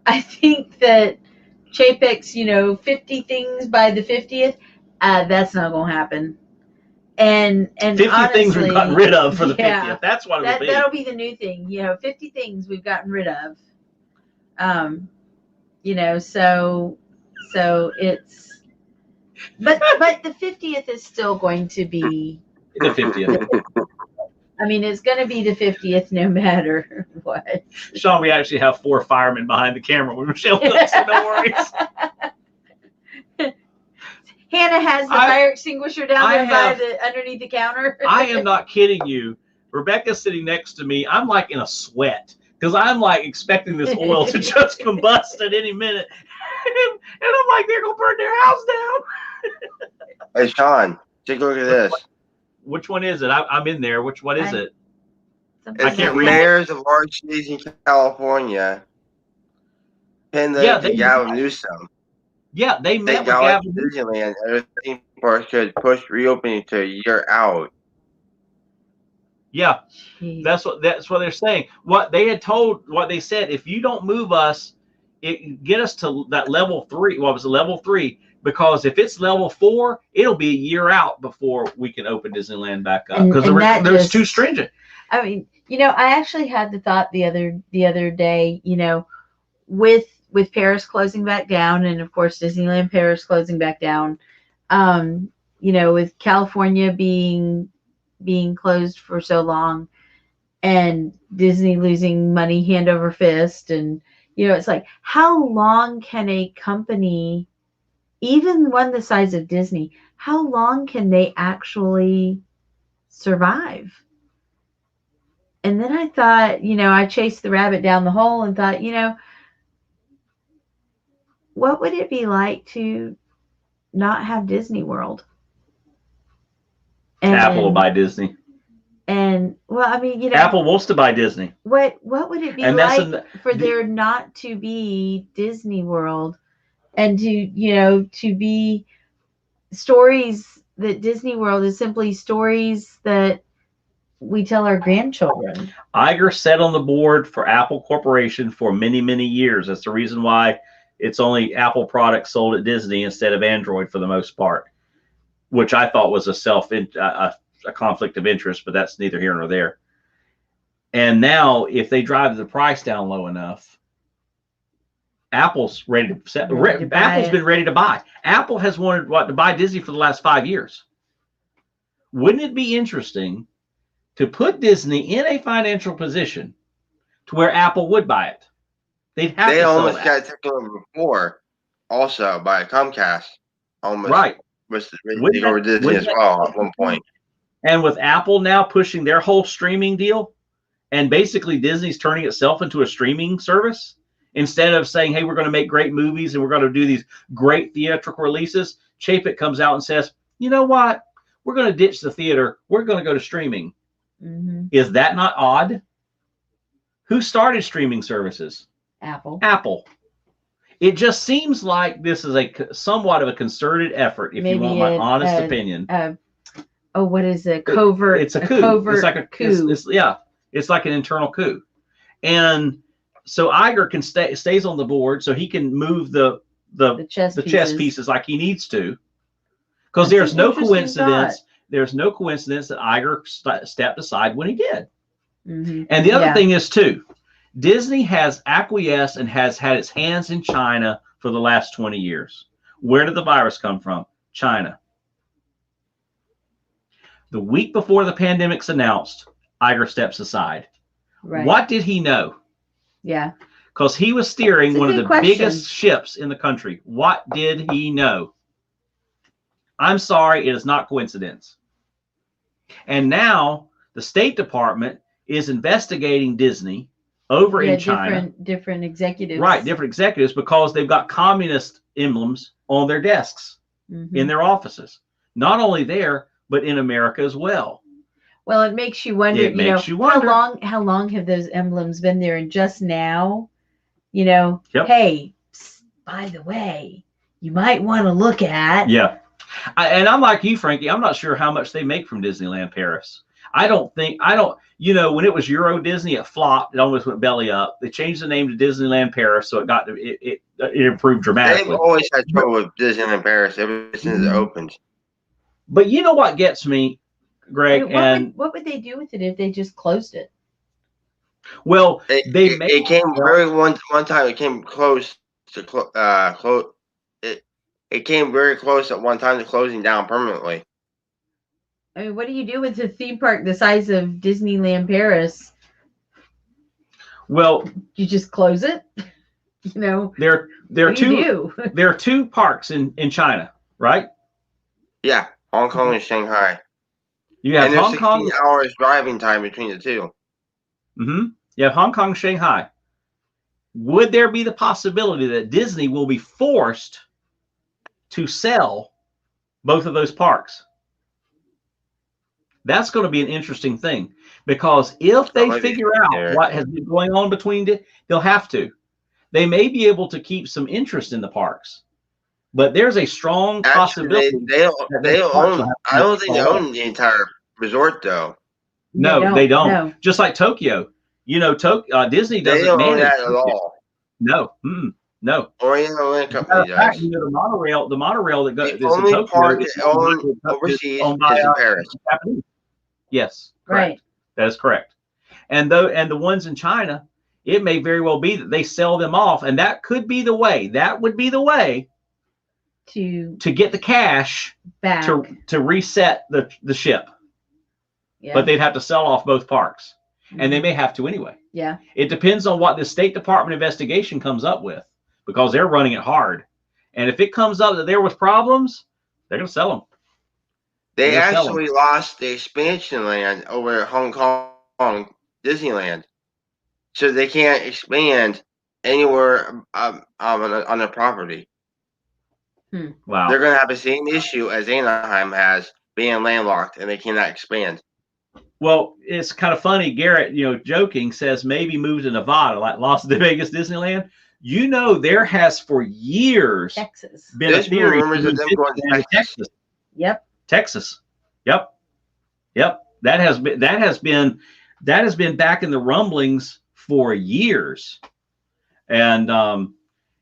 I think that Chapek's, 50 things by the 50th, that's not going to happen. And 50 honestly, things we've gotten rid of for the 50th. That's what it'll be. That'll be the new thing. 50 things we've gotten rid of. So it's, but the 50th is still going to be the 50th. I mean, it's going to be the 50th no matter what. Sean, we actually have 4 firemen behind the camera when Michelle does, so no worries. Hannah has the fire extinguisher down there underneath the counter. I am not kidding you. Rebecca's sitting next to me. I'm like in a sweat because I'm like expecting this oil to just combust at any minute. And I'm like, they're going to burn their house down. Hey, Sean, take a look at this. Which one is it? I'm in there. What is it? I can't read. Mayors of large cities in California pinned to Gavin Newsom. Yeah, they met with Gavin Disneyland. Everything parks could push reopening to a year out. Yeah, that's what they're saying. What they said, if you don't move us, get us to that level 3. What was it, level 3? Because if it's level 4, it'll be a year out before we can open Disneyland back up because it's too stringent. I mean, I actually had the thought the other day, with Paris closing back down, and of course Disneyland Paris closing back down, with California being closed for so long, and Disney losing money hand over fist, and You know, it's like, how long can a company, even one the size of Disney, how long can they actually survive? And then I thought, you know, I chased the rabbit down the hole and thought, you know, what would it be like to not have Disney World? And, Apple will buy Disney. And well, I mean, you know, Apple wants to buy Disney. What would it be And like for there not to be Disney World, and to, you know, to be stories that Disney World is simply stories that we tell our grandchildren. Iger sat on the board for Apple Corporation for many, many years. That's the reason why it's only Apple products sold at Disney instead of Android for the most part, which I thought was a conflict of interest, but that's neither here nor there. And now, if they drive the price down low enough, Apple's ready to set. Apple's been ready to buy. Apple has wanted to buy Disney for the last 5 years. Wouldn't it be interesting to put Disney in a financial position to where Apple would buy it? They'd have to sell almost got taken over before, also by Comcast. Almost right. Was take over Disney as well at one point. And with Apple now pushing their whole streaming deal, and basically Disney's turning itself into a streaming service, instead of saying, hey, we're going to make great movies and we're going to do these great theatrical releases, Chapek comes out and says, you know what? We're going to ditch the theater. We're going to go to streaming. Mm-hmm. Is that not odd? Who started streaming services? Apple. Apple. It just seems like this is somewhat of a concerted effort, if you want my honest opinion. What is it? Covert. It's a coup. It's like a coup. It's like an internal coup. And so Iger stays on the board so he can move the chess pieces like he needs to. Because there's no coincidence. There's no coincidence that Iger stepped aside when he did. Mm-hmm. And the other thing is, too, Disney has acquiesced and has had its hands in China for the last 20 years. Where did the virus come from? China. The week before the pandemic's announced, Iger steps aside. Right. What did he know? Yeah. Because he was steering one of the biggest ships in the country. What did he know? I'm sorry, it is not coincidence. And now the State Department is investigating Disney over in China. Different executives. Right, different executives, because they've got communist emblems on their desks, in their offices. Not only there, but in America as well. Well, it makes you wonder, how long have those emblems been there? And just now, hey, by the way, you might want to look at. Yeah. And I'm like you, Frankie. I'm not sure how much they make from Disneyland Paris. When it was Euro Disney, it flopped. It almost went belly up. They changed the name to Disneyland Paris, so it improved dramatically. They've always had trouble with Disneyland Paris ever since it opened. But you know what gets me, Greg? What would they do with it if they just closed it? Well, it came very one time. It came close to close. It came very close at one time to closing down permanently. I mean, what do you do with a theme park the size of Disneyland Paris? Well, you just close it. There are two parks in China, right? Yeah, Hong Kong and Shanghai. You have Hong Kong. 16 hours driving time between the two. Mm-hmm. You have Hong Kong, Shanghai. Would there be the possibility that Disney will be forced to sell both of those parks? That's going to be an interesting thing, because if they figure out what has been going on between it, they'll have to. They may be able to keep some interest in the parks, but there's a strong possibility. They own. I don't think they own the entire resort, though. No, they don't. No. Just like Tokyo, Disney doesn't manage that at all. No, no. Oriental Land Company does. The monorail that goes. The only park that overseas is in Paris. Japanese. Yes, correct. Right. That is correct. And the ones in China, it may very well be that they sell them off, and that could be the way. That would be the way to get the cash back to reset the ship. Yeah. But they'd have to sell off both parks. and they may have to anyway. Yeah. It depends on what the State Department investigation comes up with, because they're running it hard. And if it comes up that there was problems, they're going to sell them. They actually lost the expansion land over at Hong Kong Disneyland, so they can't expand anywhere on their property. Wow. They're going to have the same issue as Anaheim has, being landlocked, and they cannot expand. Well, it's kind of funny. Garrett, joking, says maybe move to Nevada, like Las Vegas Disneyland. There has for years Texas been a theory of them going to Texas. Yep. Texas. Yep. That has been back in the rumblings for years. And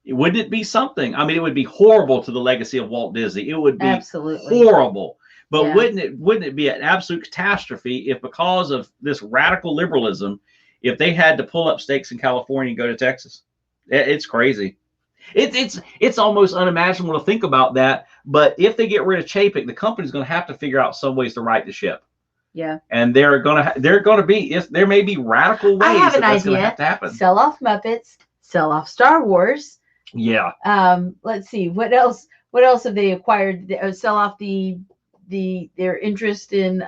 wouldn't it be something? I mean, it would be horrible to the legacy of Walt Disney. It would be absolutely horrible. But wouldn't it be an absolute catastrophe if, because of this radical liberalism, if they had to pull up stakes in California and go to Texas? It's crazy. It's almost unimaginable to think about that. But if they get rid of Chapek, the company's going to have to figure out some ways to right the ship. Yeah. And there may be radical ways that's going to have to happen. Sell off Muppets, sell off Star Wars. Yeah. Let's see, what else have they acquired? Sell off their interest in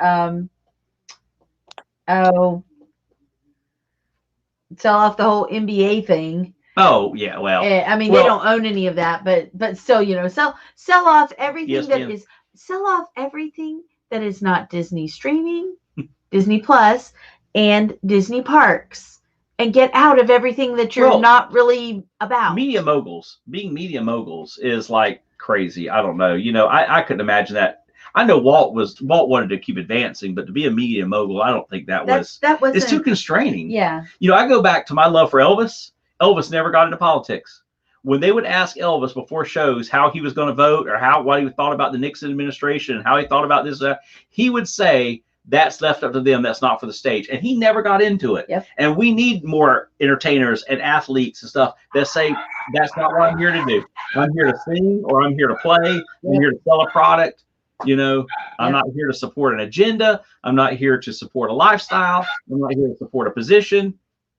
sell off the whole NBA thing. Oh yeah, well, I mean, they don't own any of that, but still, sell off everything sell off everything that is not Disney streaming, Disney Plus, and Disney Parks, and get out of everything that you're not really about. Being media moguls is like crazy. I don't know. I couldn't imagine that. I know Walt wanted to keep advancing, but to be a media mogul, I don't think it's too constraining. Yeah. I go back to my love for Elvis. Elvis never got into politics. When they would ask Elvis before shows how he was going to vote, or what he thought about the Nixon administration and how he thought about this, he would say, that's left up to them. That's not for the stage. And he never got into it. Yep. And we need more entertainers and athletes and stuff that say, that's not what I'm here to do. I'm here to sing, or I'm here to play. I'm here to sell a product. I'm not here to support an agenda. I'm not here to support a lifestyle. I'm not here to support a position.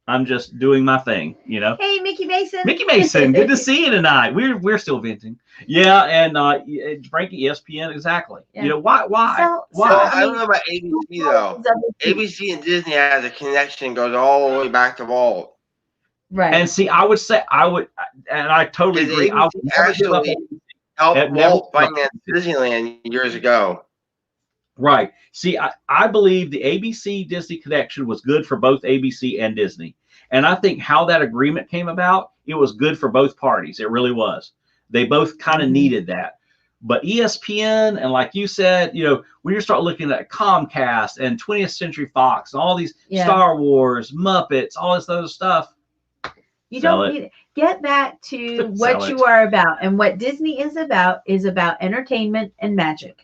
I'm just doing my thing, Hey, Mickey Mason. Mickey Mason, good to see you tonight. We're still venting. Yeah, and Frankie, ESPN, exactly. Yeah. Why? Why? I don't know about ABC though. ABC and Disney has a connection, goes all the way back to Walt. Right. And see, I totally agree. I would actually helped Walt finance Disneyland years ago. Right. See, I believe the ABC Disney connection was good for both ABC and Disney. And I think how that agreement came about, it was good for both parties. It really was. They both kind of needed that. But ESPN, and like you said, when you start looking at Comcast and 20th Century Fox and all these Star Wars, Muppets, all this other stuff. You don't need it. Get back to what you are about. And what Disney is about entertainment and magic.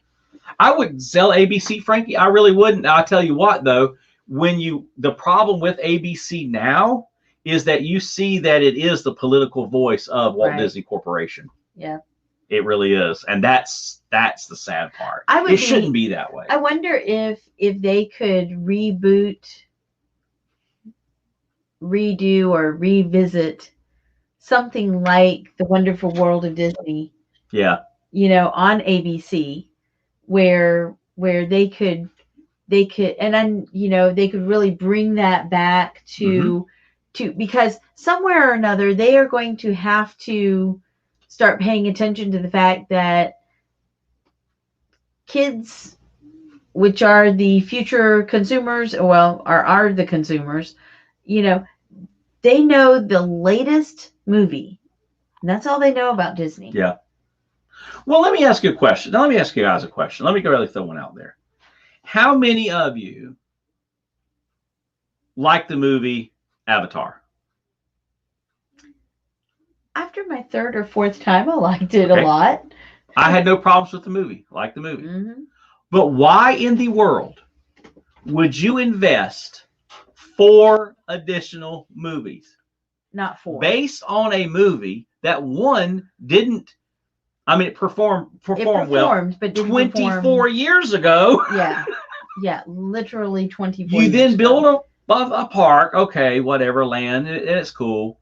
I would sell ABC, Frankie. I really wouldn't. I'll tell you what, though, the problem with ABC now is that you see that it is the political voice of Walt Disney Corporation. Yeah. It really is. And that's the sad part. It shouldn't be that way. I wonder if they could reboot, redo, or revisit something like The Wonderful World of Disney. Yeah. On ABC. Where they could and then they could really bring that back to because somewhere or another they are going to have to start paying attention to the fact that kids, which are the future consumers, are the consumers, they know the latest movie, and that's all they know about Disney. Yeah. Well, let me ask you a question. Now, let me ask you guys a question. Let me go really throw one out there. How many of you like the movie Avatar? After my third or fourth time, I liked it a lot. I had no problems with the movie. I liked the movie. Mm-hmm. But why in the world would you invest 4 additional movies? Not 4. Based on a movie that one didn't. It performed well, but 24 years ago. Yeah, literally 24. You then build a park, okay, whatever, land, and it's cool.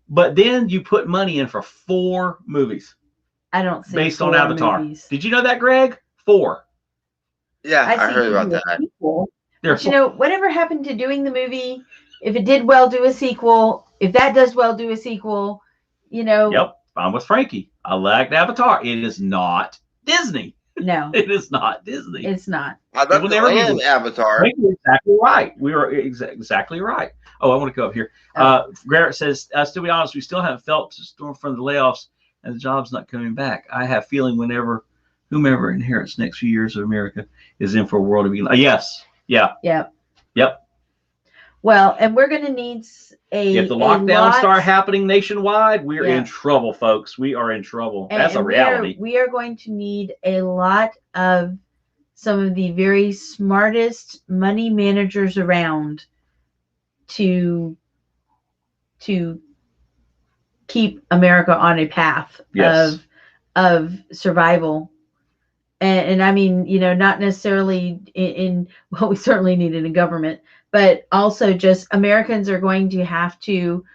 But then you put money in for 4 movies. I don't see based 4 on Avatar. movies. Did you know that, Greg? 4. Yeah, I heard about that. But you know, whatever happened to doing the movie? If it did well, do a sequel. If that does well, do a sequel. You know. Yep, I'm with Frankie. I liked Avatar. It is not Disney. No, it is not Disney. It's not. I love the land Avatar. Frankie's exactly right. We were exactly right. Oh, I want to go up here. Garrett says, to be honest, we still haven't felt the storm from the layoffs and the job's not coming back. I have a feeling whomever inherits next few years of America is in for a world of evil. Yes. Yeah. Yep. Yep. Well, and we're going to need if the lockdowns start happening nationwide, we're in trouble, folks. We are in trouble. That's a reality. We are going to need a lot of some of the very smartest money managers around to keep America on a path of survival. And I mean, you know, not necessarily in well, we certainly need it in government, but also just Americans are going to have to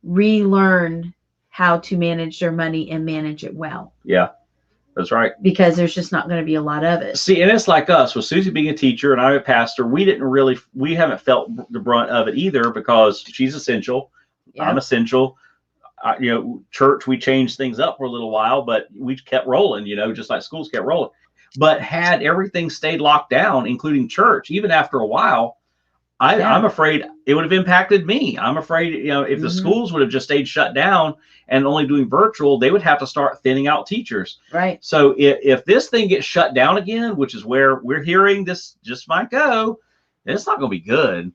relearn how to manage their money and manage it well. Yeah, that's right. Because there's just not going to be a lot of it. See, and it's like us with Susie being a teacher and I'm a pastor. We haven't felt the brunt of it either because she's essential. Yep. I'm essential. You know, church, we changed things up for a little while, but we kept rolling, you know, just like schools kept rolling. But had everything stayed locked down, including church, even after a while, I'm afraid it would have impacted me. I'm afraid, you know, if the schools would have just stayed shut down and only doing virtual, they would have to start thinning out teachers. Right. So if this thing gets shut down again, which is where we're hearing this just might go, it's not going to be good.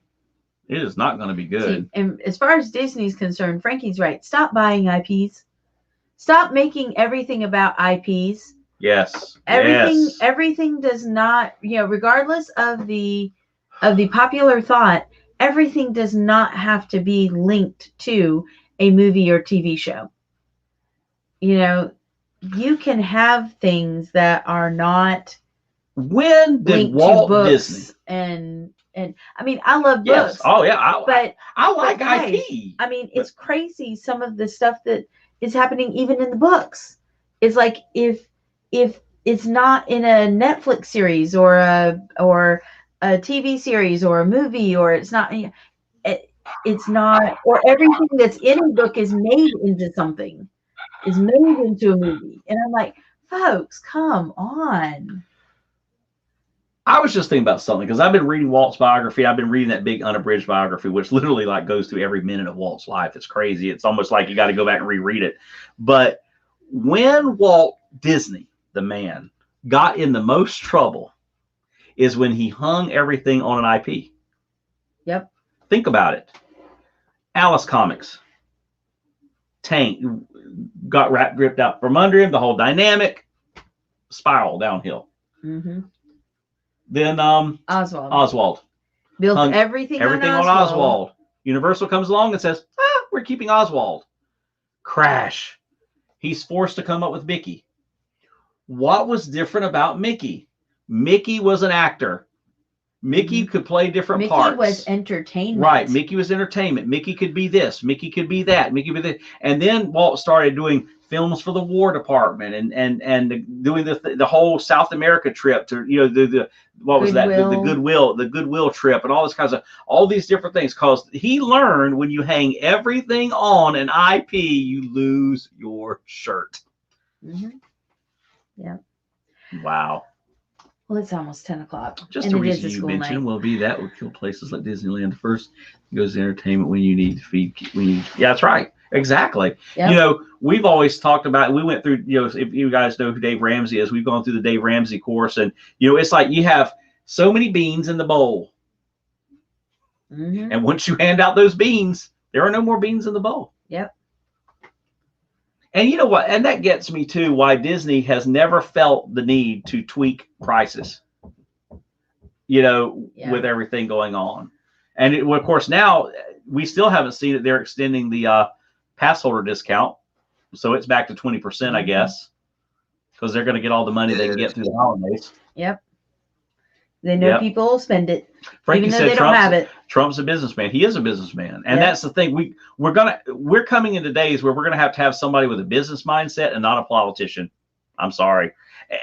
It is not going to be good. See, and as far as Disney's concerned, Frankie's right. Stop buying IPs. Stop making everything about IPs. Yes. Everything does not, you know, regardless of the popular thought, everything does not have to be linked to a movie or TV show. You know, you can have things that are not. When did Walt Disney and I mean, I love books. Oh yeah, but I like IP. I mean, it's crazy some of the stuff that is happening even in the books. It's like if it's not in a Netflix series or a TV series or a movie, or it's not, or everything that's in a book is made into something, is made into a movie, and I'm like, folks, come on. I was just thinking about something because I've been reading Walt's biography. I've been reading that big unabridged biography, which literally like goes through every minute of Walt's life. It's crazy. It's almost like you got to go back and reread it. But when Walt Disney, the man, got in the most trouble is when he hung everything on an IP. Yep. Think about it. Alice Comics. Tank got ripped out from under him. The whole dynamic spiral downhill. Mm-hmm. Then Oswald built everything on Oswald. Universal comes along and says, we're keeping Oswald. Crash. He's forced to come up with Mickey. What was different about Mickey? Mickey was an actor. Mickey could play different parts. Mickey was entertainment. Right. Mickey was entertainment. Mickey could be this. Mickey could be that. Mickey could be that. And then Walt started doing films for the War Department and doing the whole South America trip to, you know, the Goodwill trip and all this kinds of all these different things. Because he learned when you hang everything on an IP, you lose your shirt. Mm-hmm. Yeah. Wow. Well, it's almost 10 o'clock. Just a reason you mentioned will be that would kill places like Disneyland first. It goes to entertainment when you need to feed. Yeah, that's right. Exactly. Yep. You know, we've always talked about, we went through, you know, if you guys know who Dave Ramsey is, we've gone through the Dave Ramsey course. And, you know, it's like you have so many beans in the bowl. Mm-hmm. And once you hand out those beans, there are no more beans in the bowl. Yep. And you know what? And that gets me to why Disney has never felt the need to tweak prices, you know, with everything going on. And of course, now we still haven't seen it. They're extending the pass holder discount. So it's back to 20%, I guess, because they're going to get all the money they can get through the holidays. Yep. They know people will spend it, Frankie even though said they don't have it. Trump's a businessman. He is a businessman, and that's the thing. We're coming into days where we're gonna have to have somebody with a business mindset and not a politician. I'm sorry.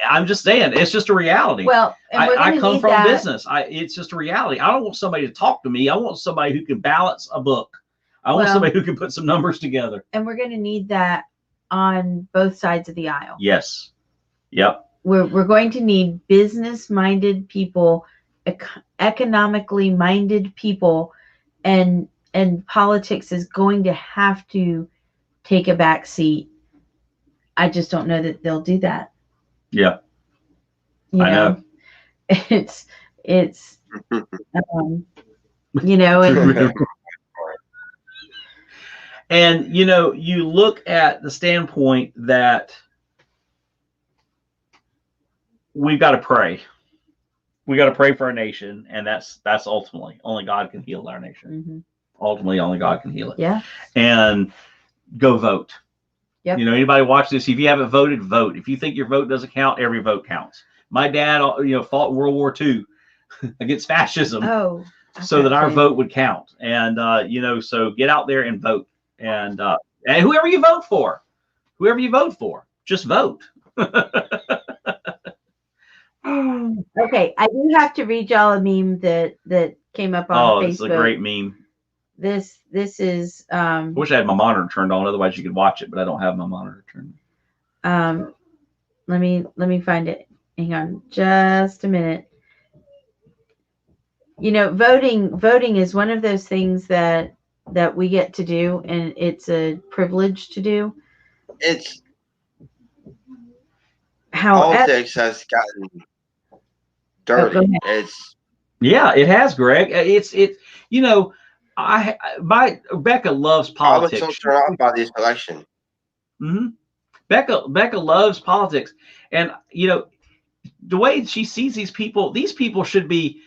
I'm just saying, it's just a reality. Well, and I come from business. It's just a reality. I don't want somebody to talk to me. I want somebody who can balance a book. I want somebody who can put some numbers together. And we're going to need that on both sides of the aisle. Yes. Yep. We're going to need business-minded people, economically minded people, and politics is going to have to take a back seat. I just don't know that they'll do that. Yeah. I know. It's you know, and you know, you look at the standpoint that we've got to pray. We got to pray for our nation, and that's ultimately only God can heal our nation. Mm-hmm. Ultimately, only God can heal it. Yeah. And go vote. Yep. You know, anybody watch this? If you haven't voted, vote. If you think your vote doesn't count, every vote counts. My dad, fought in World War II against fascism, so that our vote would count. And so get out there and vote. And whoever you vote for, just vote. Okay, I do have to read y'all a meme that came up on Facebook. Oh, it's a great meme. This is I wish I had my monitor turned on, otherwise you could watch it, but I don't have my monitor turned on. Let me find it. Hang on just a minute. You know, voting is one of those things that we get to do, and it's a privilege to do. It's politics has gotten dirty. It has, Greg. Becca loves politics. I was so turned off by this election. Mm-hmm. Becca loves politics, and the way she sees these people should be,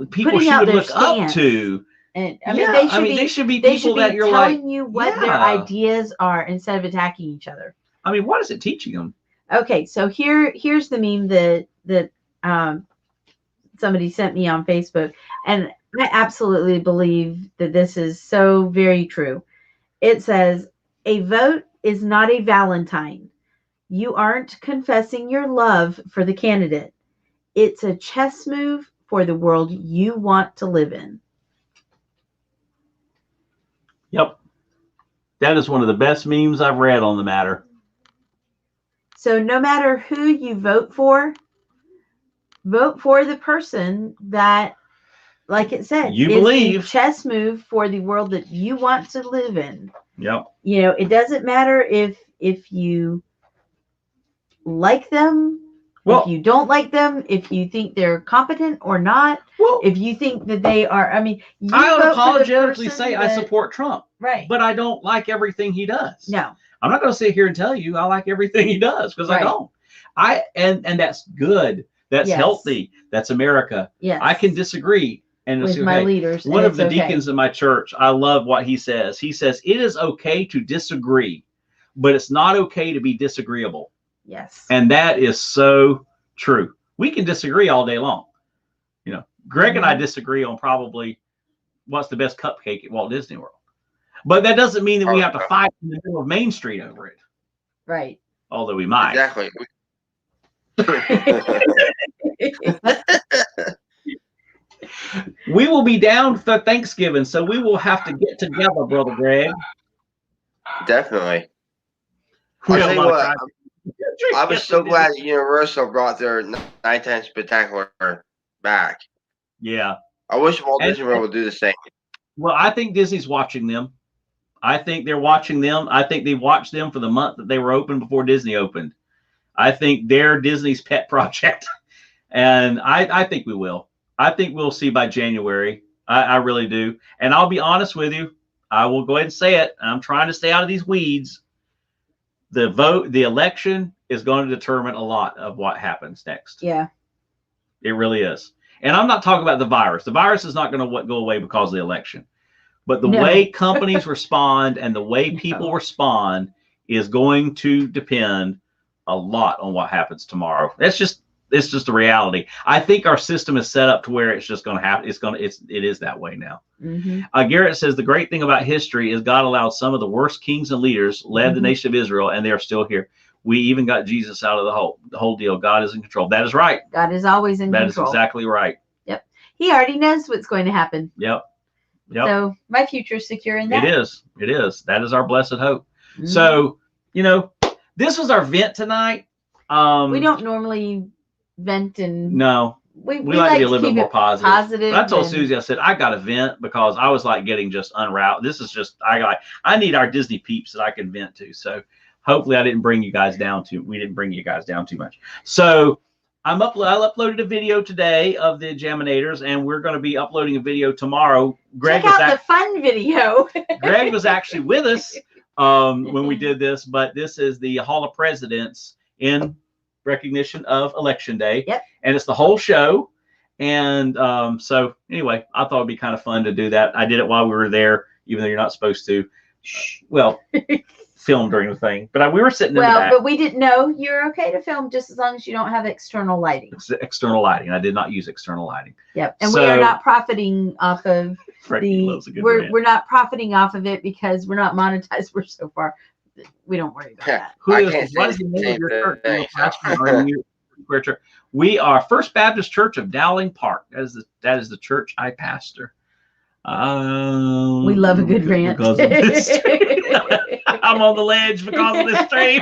people she would look up to. And they should be people that you're telling you what their ideas are instead of attacking each other. I mean, what is it teaching them? Okay, so here's the meme that somebody sent me on Facebook, and I absolutely believe that this is so very true. It says, "A vote is not a Valentine. You aren't confessing your love for the candidate. It's a chess move for the world you want to live in." Yep. That is one of the best memes I've read on the matter. So no matter who you vote for the person that, like it said, you believe a chess move for the world that you want to live in. Yep. It doesn't matter if you like them, if you don't like them, if you think they're competent or not, if you think that they are. I mean, I unapologetically say I support Trump, right? But I don't like everything he does. No, I'm not going to sit here and tell you I like everything he does, because I don't. And that's good. That's healthy. That's America. Yes. I can disagree. And with my leaders. One of the deacons in my church, I love what he says. He says, it is okay to disagree, but it's not okay to be disagreeable. Yes. And that is so true. We can disagree all day long. Greg and I disagree on probably what's the best cupcake at Walt Disney World. But that doesn't mean that we have to fight in the middle of Main Street over it. Right. Although we might. Exactly. We will be down for Thanksgiving, so we will have to get together, Brother Greg. Definitely. I'll tell you what, I was so glad that Universal brought their Nighttime Spectacular back. Yeah. I wish Walt Disney World would do the same. Well, I think Disney's watching them. I think they're watching them. I think they watched them for the month that they were open before Disney opened. I think they're Disney's pet project. And I think we will. I think we'll see by January. I really do. And I'll be honest with you. I will go ahead and say it. I'm trying to stay out of these weeds. The election is going to determine a lot of what happens next. Yeah. It really is. And I'm not talking about the virus. The virus is not going to go away because of the election. But the way companies respond and the way people respond is going to depend a lot on what happens tomorrow. That's it's just a reality. I think our system is set up to where it's just going to happen. It is that way now. Garrett says the great thing about history is God allowed some of the worst kings and leaders led the nation of Israel, and they are still here. We even got Jesus out of the whole deal. God is in control. That is right. God is always in control. That is exactly right. Yep. He already knows what's going to happen. Yep. So my future is secure in that. It is. It is. That is our blessed hope. So, this was our vent tonight. We don't normally vent and no. We like to be a little bit more positive. But I told Susie, I said, I got to vent because I was like getting just unraveled. This is just, I need our Disney peeps that I can vent to. So hopefully we didn't bring you guys down too much. So I uploaded a video today of the Examinators, and we're going to be uploading a video tomorrow. Check out the fun video. Greg was actually with us when we did this, but this is the Hall of Presidents in recognition of Election Day. Yep. And it's the whole show. And so anyway, I thought it'd be kind of fun to do that. I did it while we were there, even though you're not supposed to. Film during the thing, but we were sitting in the back. But we didn't know you're okay to film just as long as you don't have external lighting. External lighting. I did not use external lighting. Yep. And we are not profiting off of we're not profiting off of it because we're not monetized. We're so far. We don't worry about that. What is the name of your church? We are First Baptist Church of Dowling Park. That is the church I pastor. We love a good rant. Because of this I'm on the ledge because of this stream.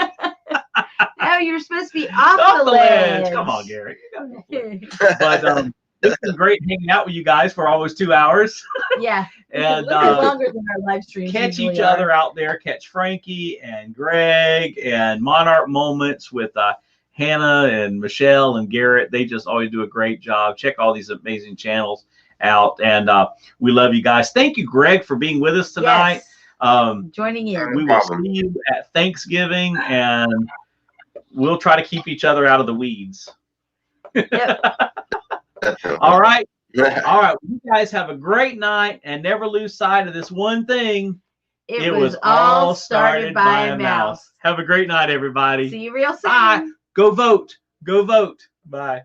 No, you're supposed to be off the ledge. Come on, Gary. But it's been great hanging out with you guys for almost 2 hours. Yeah. And a little bit longer than our live streams. Catch each other out there. Catch Frankie and Greg and Monarch Moments with Hannah and Michelle and Garrett. They just always do a great job. Check all these amazing channels out, and we love you guys. Thank you, Greg, for being with us tonight. Joining in. We will see you at Thanksgiving, and we'll try to keep each other out of the weeds. Yep. All right. All right. You guys have a great night, and never lose sight of this one thing. It was all started by a mouse. Have a great night, everybody. See you real soon. Bye. Go vote. Go vote. Bye.